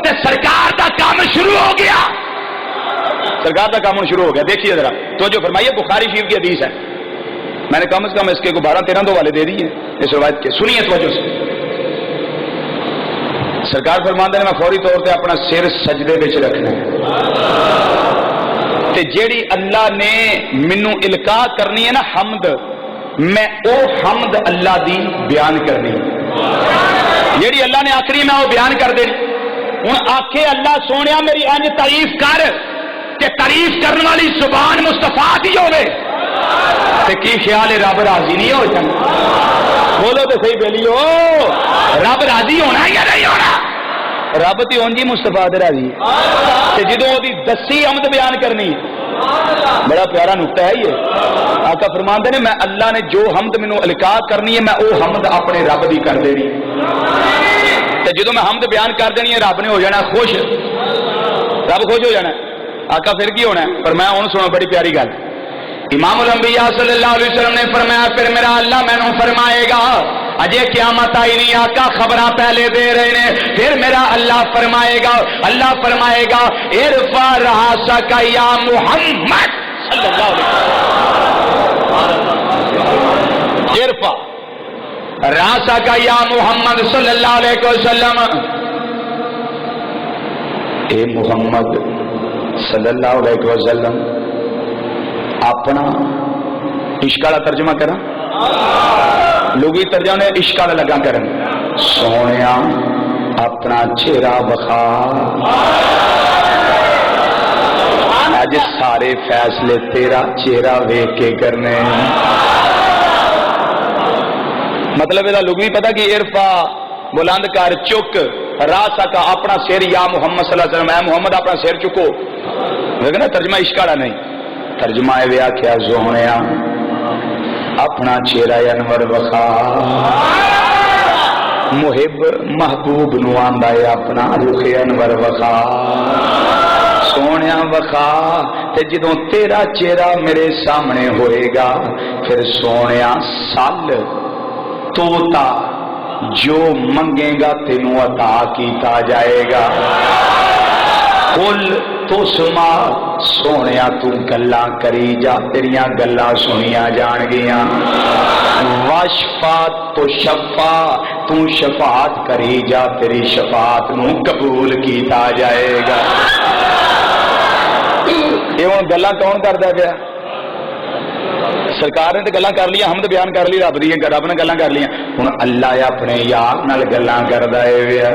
تے سرکار دا کام شروع ہو گیا. سرکار دا کام شروع ہو گیا. دیکھیے ذرا تو جو فرمائیے بخاری شریف کی حدیث ہے میں نے کم از کم اس کے 12-13 دو والے دے دیے اس روایت کے. سنیے توجہ سے. سرکار فرماندے نے میں فوری طور پہ اپنا سر سجدے وچ رکھنا ہے تے جیڑی اللہ نے مینوں القاء کرنی ہے نا حمد میں او حمد اللہ دی بیان کرنی ہے. جیڑی اللہ نے آخری میں وہ بیان کر دینی. ہوں آخے اللہ سونیا میری انج تعریف کر کہ تعریف کرنے والی زبان مصطفیٰ دی ہوے تے کی خیال ہے رب راضی نہیں ہو جانا. بولو تو صحیح بیلیو رب راضی ہونا یا نہیں ہونا؟ رب تے اونجی مصطفیٰ دے راضی تے جدوں دی دسی حمد بیان کرنی. بڑا پیارا نقطہ ہے یہ. آقا فرماندے نے میں اللہ نے جو حمد مینوں القاء کرنی ہے میں او حمد اپنے رب دی کر دینی تے جدوں میں حمد بیان کر دینی ہے رب نے ہو جانا خوش. رب خوش ہو جانا. آقا پھر کی ہونا ہے؟ پر میں ہن سنو بڑی پیاری گل. امام الانبیاء صلی اللہ علیہ وسلم نے فرمایا پھر میرا اللہ مینوں فرمائے گا اجے قیامت آئی نہیں آقا خبراں پہلے دے رہے نے. پھر میرا اللہ فرمائے گا ارفع راسک یا محمد صلی اللہ علیہ وسلم. ارفع راسک یا محمد صلی اللہ علیہ وسلم. اے محمد صلی اللہ علیہ وسلم اپنا عشق والا ترجمہ کرا. لوگی ترجمہ نے عشق والا لگا کرن. سونیا اپنا چہرہ بخا اج سارے فیصلے تیرا چہرہ ویکھ کے کرنے. مطلب یہ لوگی پتا کہ ارفع بلند کر چک راسا کا اپنا سر یا محمد صلی اللہ علیہ وسلم اے محمد اپنا سر چکو. لیکن ترجمہ عشق والا نہیں. ترجمہ ہے کیا سونیا اپنا چہرہ انور وخا. محب محبوب نو آندا ہے اپنا رخ انور وخا. سونیا وخا تے جدوں تیرا چہرہ میرے سامنے ہوئے گا پھر سونیا سال توتا جو منگے گا تینوں عطا کیتا جائے گا. قل تو سما سونیا تو گلاں کری جا تیریاں گلاں سنیاں جان گیاں. واشفا تو شفا تو شفاعت کری جا تیری شفاعت نو قبول کیتا جائے گا. یہ ہوں گلاں کون کردا پیا؟ سرکار نے تو گلاں کر لیا حمد بیان کر لی رب دی رب نے گلاں کر لیا. ہوں اللہ اپنے یار نال گلاں کردا ہے پیا.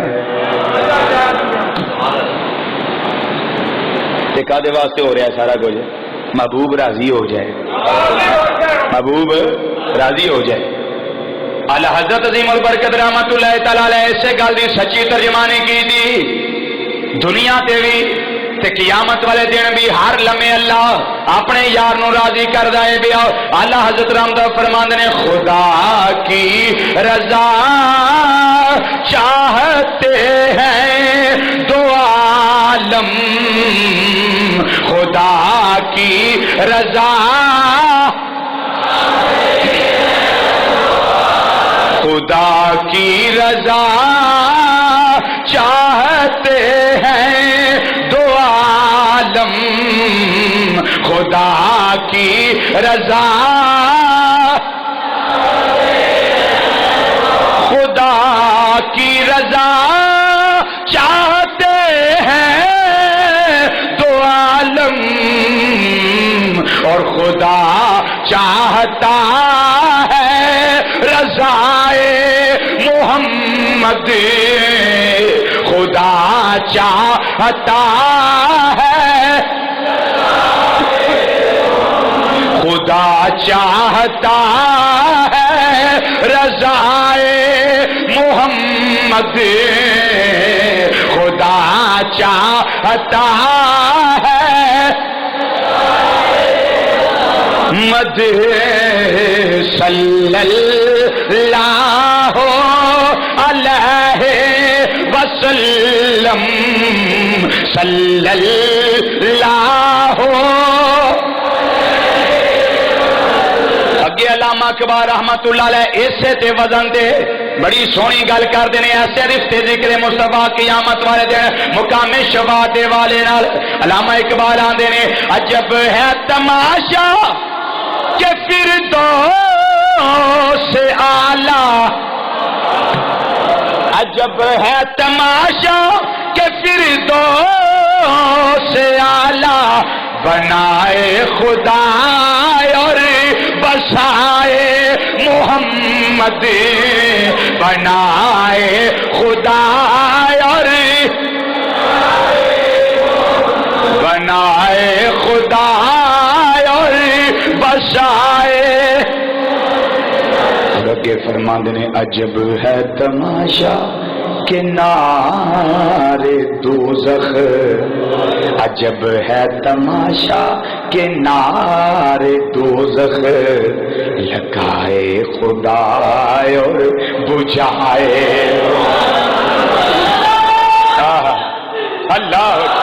کادے واسطے ہو رہا ہے سارا کچھ؟ محبوب راضی ہو جائے. محبوب راضی ہو جائے. اعلی حضرت عظیم البرکت رحمت اللہ تعالی علیہ ایسے گل دی سچی ترجمانی کی دی. دنیا تے بھی تے قیامت والے دن بھی ہر لمحے اللہ اپنے یار نو راضی کردا ہے بیا. اعلی حضرت رحمت فرماندے نے خدا کی رضا چاہتے ہیں دو عالم خدا کی رضا خدا کی رضا چاہتے ہیں دو عالم خدا کی رضا خدا کی رضا چاہتے ہیں دو عالم اور خدا چاہتا ہے رضائے محمد خدا چاہتا ہے خدا چاہتا ہے رضائے محمد خدا چاہتا ہے مد صلی اللہ علیہ وسلم صلی اللہ اگے علامہ اقبال رحمت اللہ علیہ اسے تے وزن دے بڑی سونی گل کردے نے ایسے رفتے ذکر مصطفیٰ قیامت والے دن مقام شفاعت والے نال علامہ اقبال آندے نے عجب ہے تماشا کہ فردوس اعلیٰ عجب ہے تماشا کہ فردوس اعلیٰ بنائے خدا اور بسائے محمد بنائے خدا اور بنائے خدا اور بسائے رگے فرماندے نے عجب ہے تماشا کہ نار دوزخ عجب ہے تماشا کہ نار دوزخ لگائے خدا اور بجھائے اللہ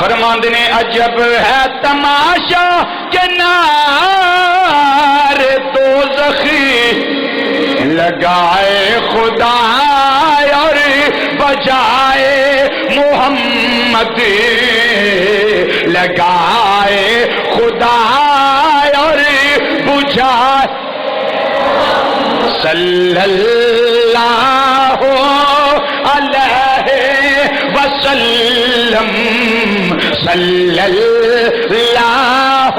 فرماندے نے عجب ہے تماشا کہ نار دوزخی لگائے خدا اور بجائے محمد لگائے خدا اور بجائے صلی اللہ علیہ وسلم صلی اللہ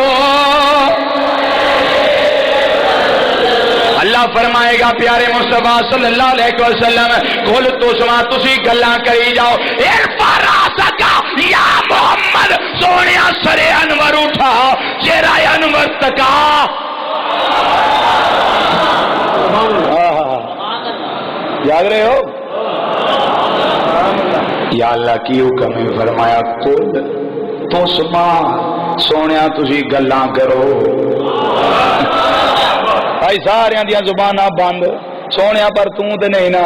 اللہ فرمائے گا پیارے مصطفیٰ صلی اللہ علیہ وسلم کھول تو سما تسی گلاں کری جاؤ ارفع راسکا یا محمد سونیا سر انور اٹھا چہرہ انور تکا یاد رہے ہو یا اللہ کی حکم ہے فرمایا کل تو سما سونیا تسی گلاں کرو بھائی سارے دیاں زباناں بند سونیا پر توں تے نہیں نا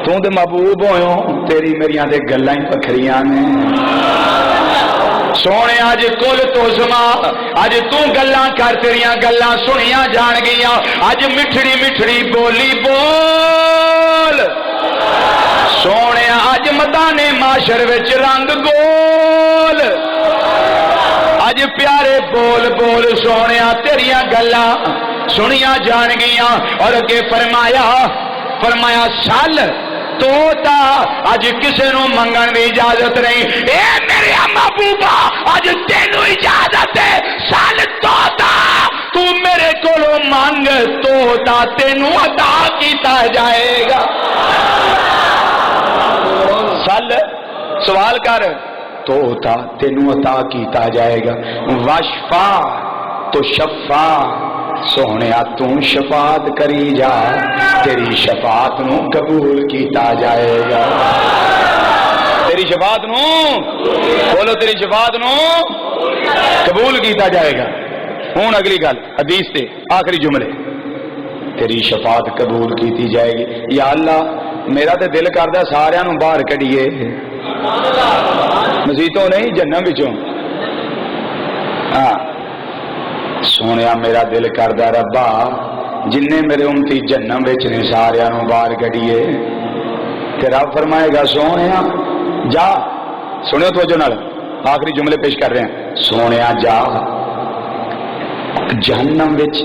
توں تے محبوب ہوئے تیری میریاں تے گلاں ہی پکھریاں نے سونے اج کل تو سما اج تو گلاں کر تیریاں گلاں سنیاں جان گیاں اج مٹھڑی مٹھڑی بولی بول سونے اج میدان معاشر وچ رنگ گول اج پیارے بول بول سونے تیریاں گلاں سنیاں جان گیاں اور اگے فرمایا سال توتا اج کسے نو منگن دی اجازت نہیں اے میرے محبوبہ اج تینوں اجازت ہے سال توتا تو میرے کولو مانگ توتا تینوں عطا کیتا جائے گا سال سوال کر توتا تینوں عطا کیتا جائے گا واشفا تو شفا سونے تو شفاعت کری جا تیری شفاعت نو قبول کیتا جائے گا تیری شفاعت نو بولو تیری شفاعت نو قبول کیتا جائے گا ہوں اگلی گل حدیث تے آخری جملے تیری شفاعت قبول کیتی جائے گی یا اللہ میرا تے دل کردا سارے نو باہر کڈیے مسیتوں نہیں جنم وچوں ہاں سونیا میرا دل کردہ ربا جن میرے امتی جنم وچ نے سارے نو باہر کڈیے تے رب فرمائے گا سونیا جا سنو توجہ نال آخری جملے پیش کر رہے ہیں سونیا جا جہنم وچ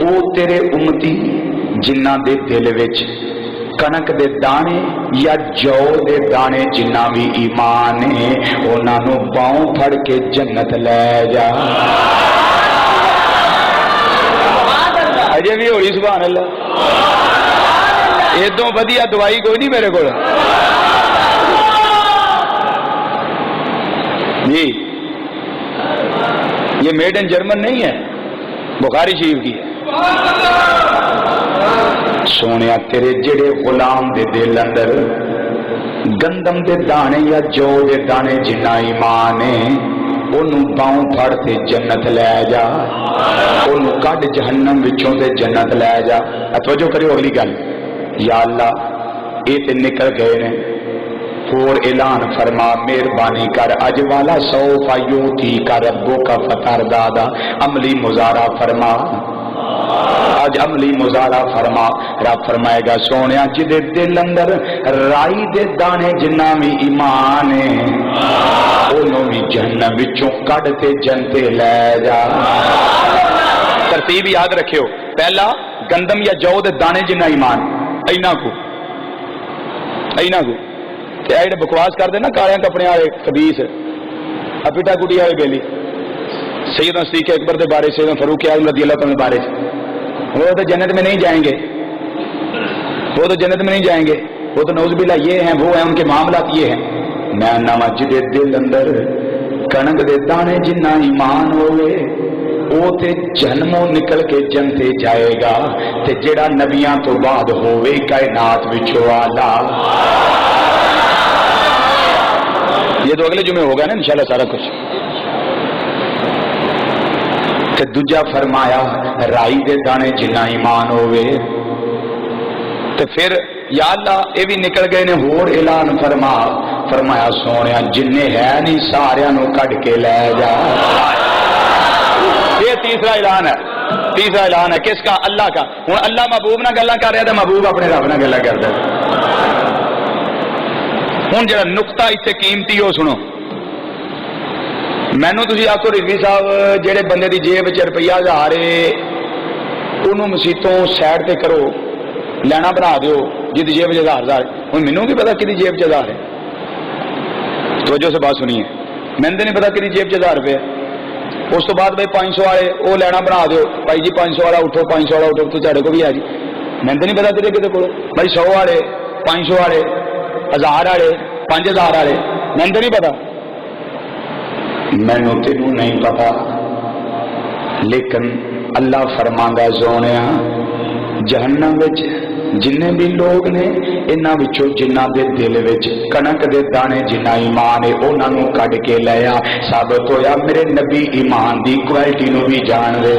او تیرے امتی جنہ دے دل وچ کنک دے دانے یا جو دے دانے جنہ بھی ایمان ہے انہاں نو باؤں پھڑ کے جنت لے جا اجے بھی ہوئی سبحان اللہ ادوں ودیا دوائی کوئی نہیں میرے کو جی یہ میڈ ان جرمن نہیں ہے، بخاری شریف کی ہے۔ سونے تیرے جڑے غلام دے دل اندر گندم دے دانے یا جو دے دانے جنہ ایمان ہے انہوں باؤں پھڑ تے جنت لے جا، انہوں کڈ جہنم وچوں تے جنت لے جا۔ توجہ کریو اگلی گل، یا اللہ اے تے نکل گئے نے، اور اعلان فرما مہربانی کر اج والا سوف یوتی کا ربو کا فتر دادا، عملی مظاہرہ فرما، آج عملی مظاہرہ فرما۔ رب فرمائے گا سونیا جدے دل اندر رائی دے دانے جنہ بھی ایمان ہے انہوں بھی جہنم وچوں کڈ تے جنتے لے جا۔ ترتیب یاد رکھیو، پہلا گندم یا جو دے دانے جنہ ایمان، اینا کو ایڈ بکواس کر دے نا کالیاں کپڑے والے خبیث اپیٹا کٹی والے بیلی سیدنا صدیق اکبر کے بارے، سیدنا فاروق اعظم رضی اللہ تعالیٰ کے بارے، وہ تو جنت میں نہیں جائیں گے، وہ تو جنت میں نہیں جائیں گے، وہ تو نعوذ باللہ یہ ہیں، وہ ہیں، ان کے معاملات یہ ہیں۔ میں نواز دے دل اندر کنک دے دانے جنہ ایمان ہوئے وہ تے جنموں نکل کے جنتے جائے گا، تے جڑا نبیاں تو بعد ہوئے کائنات وچوں والا۔ یہ تو اگلے جمعے ہوگا نا انشاءاللہ سارا کچھ۔ تے دوجا فرمایا رائی دے دانے جنہ ایمان ہوئے، تے پھر یا اللہ اے بھی نکل گئے نے، ہور اعلان فرمایا سونیا جننے ہے نہیں ساریاں نو کڈ کے لے جا۔ یہ تیسرا اعلان ہے، تیسرا اعلان ہے کس کا؟ اللہ کا۔ ہوں اللہ محبوب نہ گلا کر رہا تھا، محبوب اپنے رب نہ گلا کرتا ہے۔ ہوں جڑا نقطہ اتنے قیمتی ہو سنو، مینو تھی آخو رضوی صاحب جہے بندے کی جیب روپیہ 1000 انہوں مسیتوں سائڈ تے کرو، لینا بنا دیو جی جیب 1000 ہوں مینوں بھی پتا کہ جیب 1000 ہے، توجہ سے بات سنیے، میں نہیں پتا کہ جیب 1000 روپے۔ اس تو بعد بھائی 500 والے وہ لینا بنا دیو، بھائی جی 500 والا اٹھو، 500 والا اٹھو، تو تیرے کو بھی ہے جی، میں تو نہیں پتا کتنے کتنے کو بھائی 100 والے 500 والے 1000 والے 5000 والے، میں تو نہیں پتا، مینوں تینوں نہیں پتا، لیکن اللہ فرماندا سونیا جہنم وچ جننے بھی لوگ نے انہاں وچوں جنہاں دے دل وچ کنک دے دانے جنہ ایمان ہے انہاں نوں کڈ کے لیا، ثابت ہویا میرے نبی ایمان دی کوالٹی نو بھی جان دے۔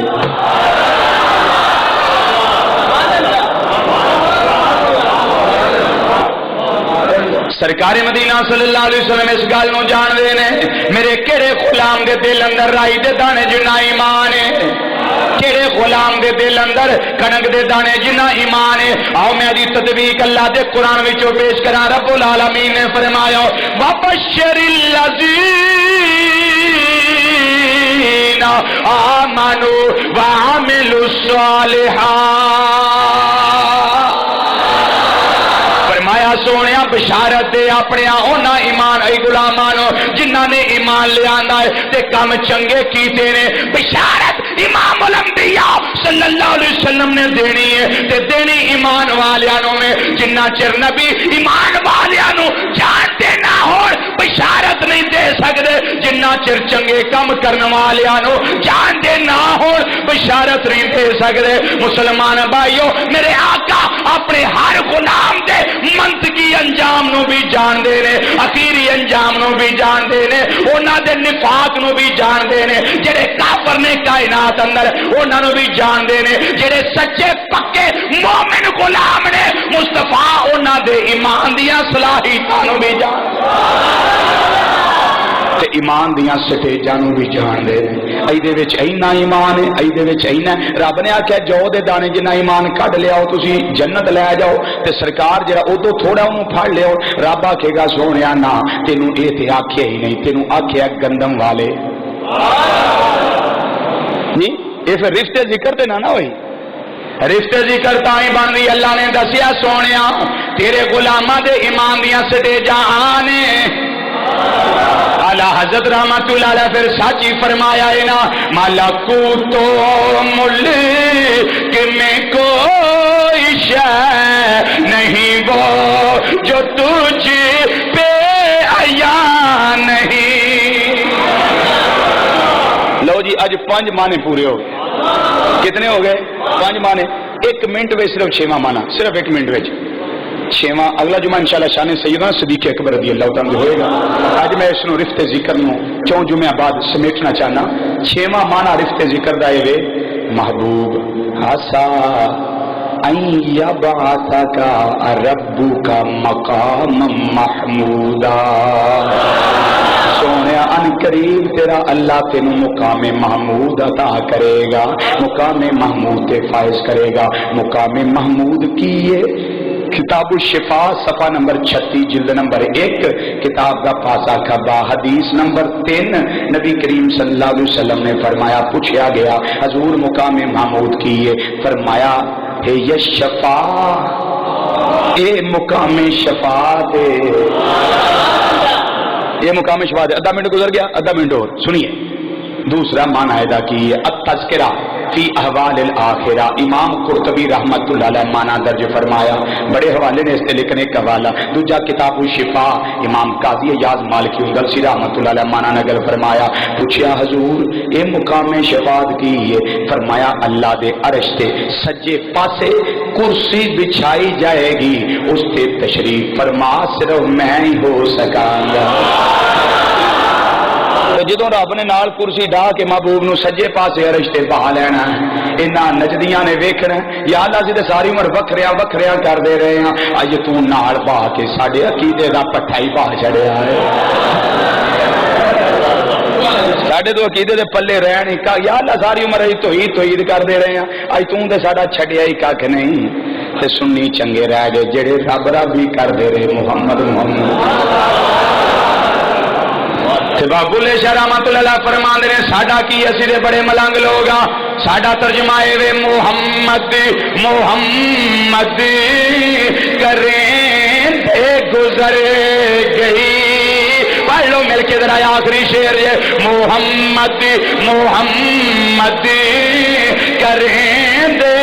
سرکار مدینہ صلی اللہ علیہ وسلم اس گل نو جان دے نے، میرے کہڑے غلام دے دل اندر رائی دے دانے جنہ ایمان ہے، کہڑے غلام دے دل اندر کنک دے دانے جنہ ایمان ہے۔ آؤ میں دی تطبیق اللہ دے قرآن وچوں پیش کراں۔ رب العالمین نے فرمایا وَبَشِّرِ الَّذِينَ آمَنُوا وَعَمِلُوا الصَّالِحَاتِ، فرمایا سونیا بشارت دے اپنے اونا ایمان ای غلامانو جنہاں نے ایمان لے آندا ہے تے کم چنگے کیتے نے، بشارت امام الانبیاء صلی اللہ علیہ وسلم نے دینی ہے تے دینی ایمان والیانوں میں، جنہ چر نبی ایمان والیانوں جانتے نہ ہو بشارت نہیں دے سکتے، جنہ چر چنگے کم کرنے والیانوں جانتے نہ ہو بشارت نہیں دے سکتے۔ مسلمان بھائیو میرے آقا اپنے ہر غلام دے منطقی انجام نو بھی جان دے نے، اخیری انجام نو بھی جان دے نے، انہاں دے نفاق نو بھی جان دے نے، جڑے کافر نے کائنات اندر انہاں نو بھی جان دے نے، جڑے سچے پکے مومن غلام نے مصطفیٰ انہاں دے ایمان دیاں صلاحیتاں نو بھی جان تے ایمان دیاں سٹیجاں نو بھی جان دے۔ ایدے وچ اینا ایمان ہے، ایدے وچ اینا رب نے آکھیا جو دے دانے جنہ ایمان کڈ لیاؤ تسی جنت لے جاؤ، تے سرکار جڑا ادو تھوڑا انہوں پھڑ لیو، رب آکھے گا سونیا نا تینوں اے تے آکھیا ہی نہیں، تینوں آکھیا گندم والے جی۔ اے پھر رشتے ذکر تے نہ ہوئی، رشتے ذکر تاں ہی بن رہی، اللہ نے دسیا سونیا تیرے غلاماں دے ایمان دیاں سٹیجاں آنے۔ اعلی حضرت رحمت اللہ علیہ پھر سچی فرمایا ہے نا ملکوت و ملک میں کوئی شے نہیں وہ جو تجھ پہ عیاں نہیں، 5 معنی پورے ہو گئے. کتنے ہو گئے؟ 5 معنی. 1 منٹ میں صرف 6واں معنی، صرف 1 منٹ میں 6واں. اگلا جمعہ انشاءاللہ شان سیدنا صدیق اکبر رضی اللہ تعالیٰ ہوئے گا. اج میں اس نو رفت ذکر نو 4 جمعہ بعد سمیٹنا چاہنا. 6واں معنی رفت ذکر دا اے محبوب حسا ان یبعثک ربک مقام محمودا. سونیا ان قریب تیرا اللہ تینوں مقام محمود عطا کرے گا، مقام محمود تے فائز کرے گا. مقام محمود کی یہ کتاب الشفا صفحہ نمبر 36 جلد نمبر 1 کتاب کا پاسا کھبا حدیث نمبر 3. نبی کریم صلی اللہ علیہ وسلم نے فرمایا، پوچھا گیا حضور مقام محمود کی یہ، فرمایا ہے یہ شفا، اے مقام شفاعت، یہ مقام شفاعت. آدھا منٹ گزر گیا، آدھا منٹ اور سنیے. دوسرا معنی ادا کی التذکرہ فی احوال الآخرہ. امام قرطبی رحمت اللہ علیہ معنی درج فرمایا، بڑے حوالے نے اس سے لکھنے کا حوالہ. دوجا کتاب الشفا امام قاضی ایاز مالکی اندلسی رحمت اللہ علیہ معنی نقل فرمایا. پوچھا حضور اے مقام شفاعت کی ہے؟ فرمایا اللہ دے عرش تے سجے پاسے کرسی بچھائی جائے گی، اس تے تشریف فرما صرف میں ہی ہو سکاں گا. جدوں رب نے نال کرسی ڈا کے محبوب نو سجے پاسے عرش تے بہا لینا، انہاں نجدیاں نے ویکھنا یا اللہ سی تے ساری عمر وکھریاں وکھریاں کر دے رہے ہیں، اج تو نال بہا کے ساڈے عقیدے دا پٹھا ہی بہا چھڑیا ہے. ساڈے تو عقیدے دے پلے رہن ہی کا یا اللہ ساری عمر ہی توحید کر دے رہے ہیں، اج تو تے ساڈا چھڈیا ہی کھ نہیں. تے سنی چنگے رہ گئے جڑے رب رب ہی کر دے رہے محمد بابو لے شاہ رحمت اللہ فرماندے نے ساڈا کی اسی دے بڑے ملنگ لوگ ہاں. ساڈا ترجمہ اے وے محمد محمد کریں دے گزر گئی. پڑھ لو مل کے ذرا آخری شعر یہ محمد محمد کریں دے،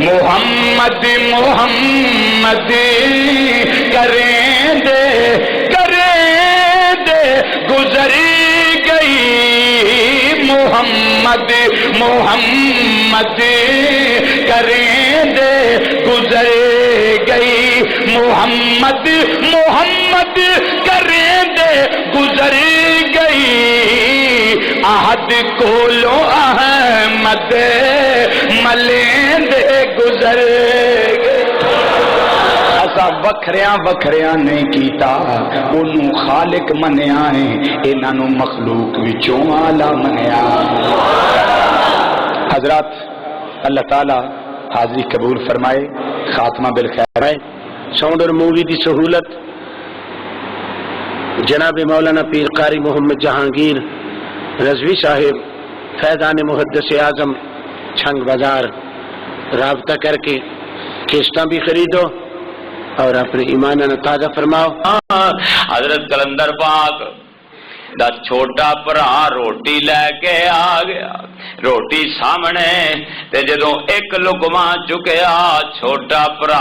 محمد محمد کریں دے گزری گئی، محمد محمد کریں دے گزر گئی، محمد محمد کریں دے گزر گئی، عہد کولو احمد ملیں دے گزر گئی. وکھریاں وکھریاں نہیں کیتا، انہوں خالق منیا ہے، انہاں نو مخلوق وچوں اعلی منیا. حضرات اللہ تعالی حاضری قبول فرمائے، خاتمہ بالخیر. ساؤنڈ اور مووی دی سہولت جناب مولانا پیر قاری محمد جہانگیر رضوی صاحب فیضان محدث اعظم چھنگ بازار، رابطہ کر کے قسطاں بھی خریدو اور اپنے ایمان نہ تازہ فرماؤ. حضرت کلندر پاک دا چھوٹا پرا روٹی لے کے آ گیا، روٹی سامنے تے جدوں ایک لقمہ چکیا، چھوٹا پرا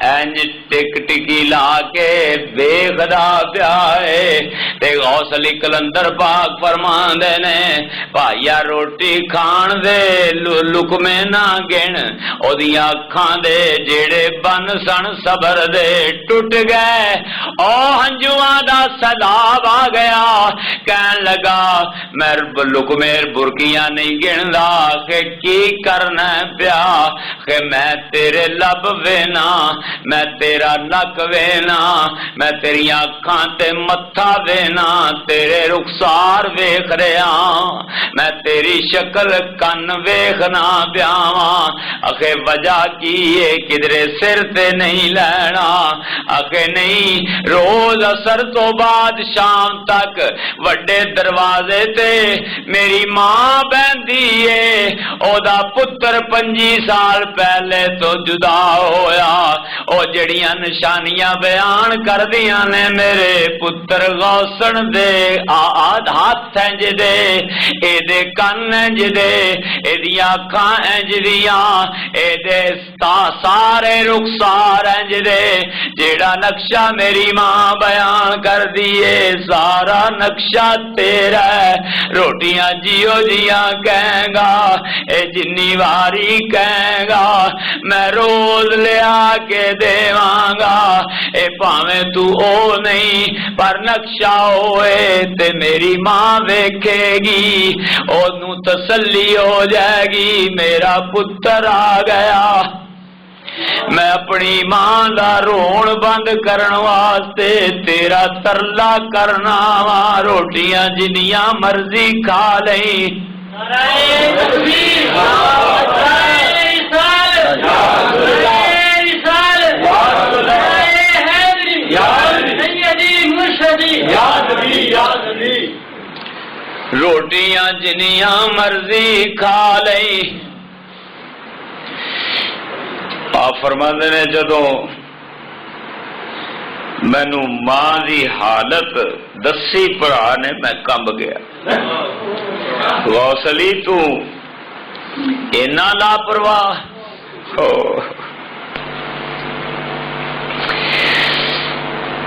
انج ٹک ٹکی لا کے ویکھدا پیا ہے تے غوث علی کلندر پاک فرماندے نے بھائیا روٹی کھان دے لقمے نہ گن، اودیاں اکھاں دے جڑے بن سن صبر دے ٹوٹ گئے، او ہنجواں دا سیلاب آ گیا. کہن لگا میں لقمے برکیاں نہیں گندا کہ کی کرنا پیا، کہ میں تیرے لب وینا، میں تیرا نک وینا، میں تیری اکھاں تے متھا وینا، تیرے رخسار ویکھ رہا، میں تیری شکل کن ویکھنا پیاواں، اکھے وجہ کی ہے کدرے سر تے نہیں لینا، اکھے نہیں روز اثر تو بعد شام تک وڈے دروازے تے میری ماں بہندی ہے، او دا پتر 25 سال پہلے تو جدا ہویا، او جڑیاں نشانیاں بیان کر دیاں نے میرے پتر غوثن دے ہاتھ انج دے، اے دے کن انج دے، اے دیاں اکھاں انج دیاں، اے دے سارے رخسار انج دے، جیڑا نقشہ میری ماں بیان کر دیے سارا نقشہ میرا تیرا ہے روٹیاں جیو جیاں کہیں گا اے جنی واری کہیں گا میں روز لیا کے دیواں گا اے پاویں تو او نہیں پر نقشہ ہوئے تے میری ماں ویکھے گی اونوں تسلی ہو جائے گی میرا پتر آ گیا میں اپنی ماں دا رون بند کرن واسطے تیرا ترلا کرنا وا روٹیاں جنیاں مرضی کھا لئی روٹیاں جنیاں مرضی کھا لئی آپ فرماندے نے جدوں مینو ماں دی حالت دسی پڑھا نے میں کمب گیا غوث علی تو اینا لاپرواہ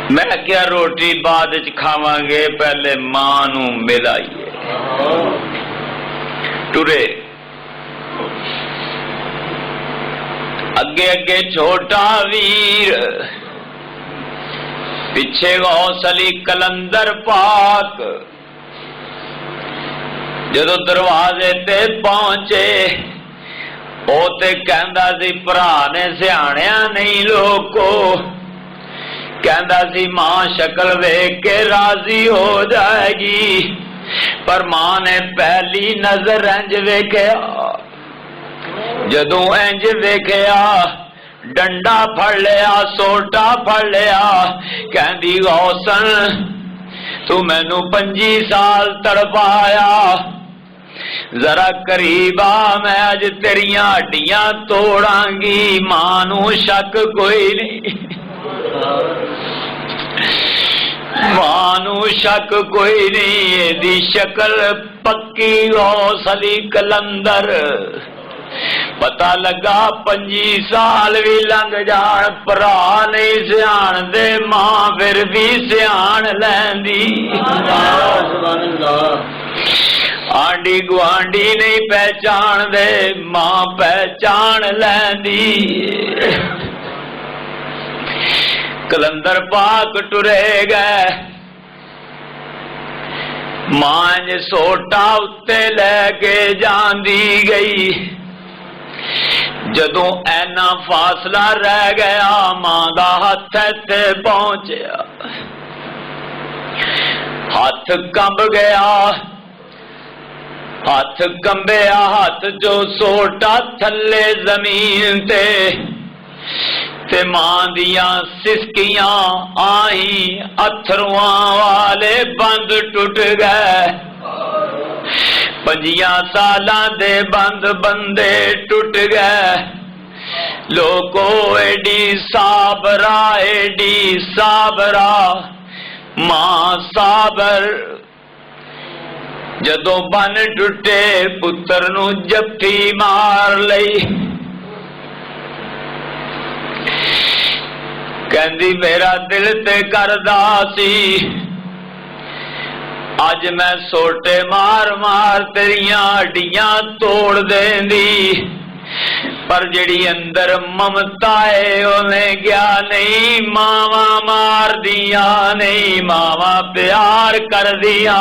میں کیا روٹی بعد کھاواں گے پہلے ماں نو ملائیے ٹرے اگے اگے چھوٹا ویر پیچھے غوث علی کلندر پاک جدو دروازے تے پہنچے او تے کہندا سی بھرا نے سیاںیاں نہیں لوکو کہندا سی ماں شکل ویکھ کے راضی ہو جائے گی پر ماں نے پہلی نظر انج ویکھیا جدوں انج ویکھیا ڈنڈا پھڑ لیا سوٹا پھڑ لیا کہندی غوثن تو مینوں 25 سال تڑپایا ذرا قریب آ میں اج تیریاں ہڈیاں توڑاں گی ماں نوں شک کوئی نہیں ماں نوں شک کوئی نہیں دی شکل پکی غوث علی کلندر پتہ لگا 25 سال بھی لنگ جان پرا نہیں سیاਣ دے ماں پھر بھی سیاਣ لیندی آنڈی گوانڈی نہیں پہچان دے ماں پہچان لیندی کلندر پاک ٹرے گئے ماں سوٹا اتے لے کے جاندی گئی جدوں اینا فاصلہ رہ گیا ماں دا ہاتھ تے پہنچیا ہاتھ کمب گیا ہاتھ کمبیا ہاتھ جو سوٹا تھلے زمین تے ماں دیاں سسکیاں آئیں اتھرواں والے بند ٹوٹ گئے 25 سالاں دے بند بندے ٹوٹ گئے لوگو ایڈی صابرہ ماں صابر جدوں بن ٹوٹے پتر نو جفی مار لئی کہندی میرا دل تے کردا سی اج میں سوٹے مار مار تیریاں ہڈیاں توڑ دیندی پر جڑی اندر ممتا ہے اونے گیا نہیں ماواں مار دیاں نہیں ماواں پیار کر دیاں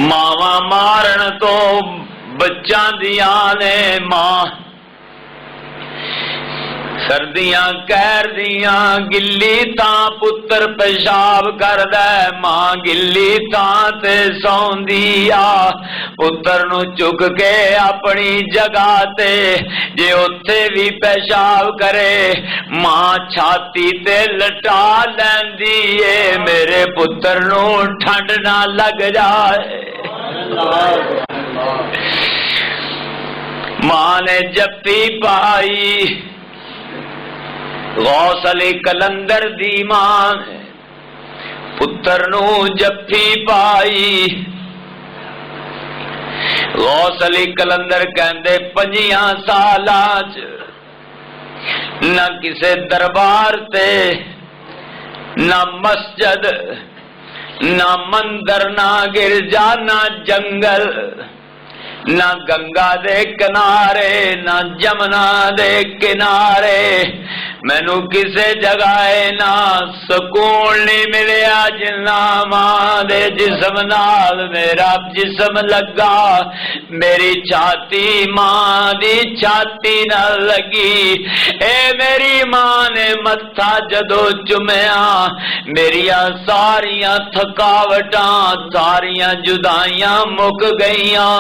ماواں مارن تو بچاں دیاں نے ماں سردیاں کہر دیاں گلی تاں پتر پیشاب کردہ ماں گلی تاں تے سوندی آ پتر نو چک کے اپنی جگہ تے جے اتھے بھی پیشاب کرے ماں چھاتی تے لٹا لیندی اے میرے پتر نو ٹھنڈ نہ لگ جائے ماں نے جپی پائی غوث علی کلندر دی ماں پتر نو جپی پائی غوث علی کلندر کہندے 25 سالاں نہ کسے دربار تے نہ مسجد نہ مندر نہ گرجا نہ جنگل نہ گنگا دے کنارے نہ جمنا دے کنارے مینو کسے جگہ نہ سکون نہیں ملیا جنا ماں دے جسم نال میرا جسم لگا میری چھاتی ماں دی چھاتی نہ لگی اے میری ماں نے متھا جدو چمیا میریاں ساریاں تھکاوٹاں ساریاں جدائیاں مک گئیاں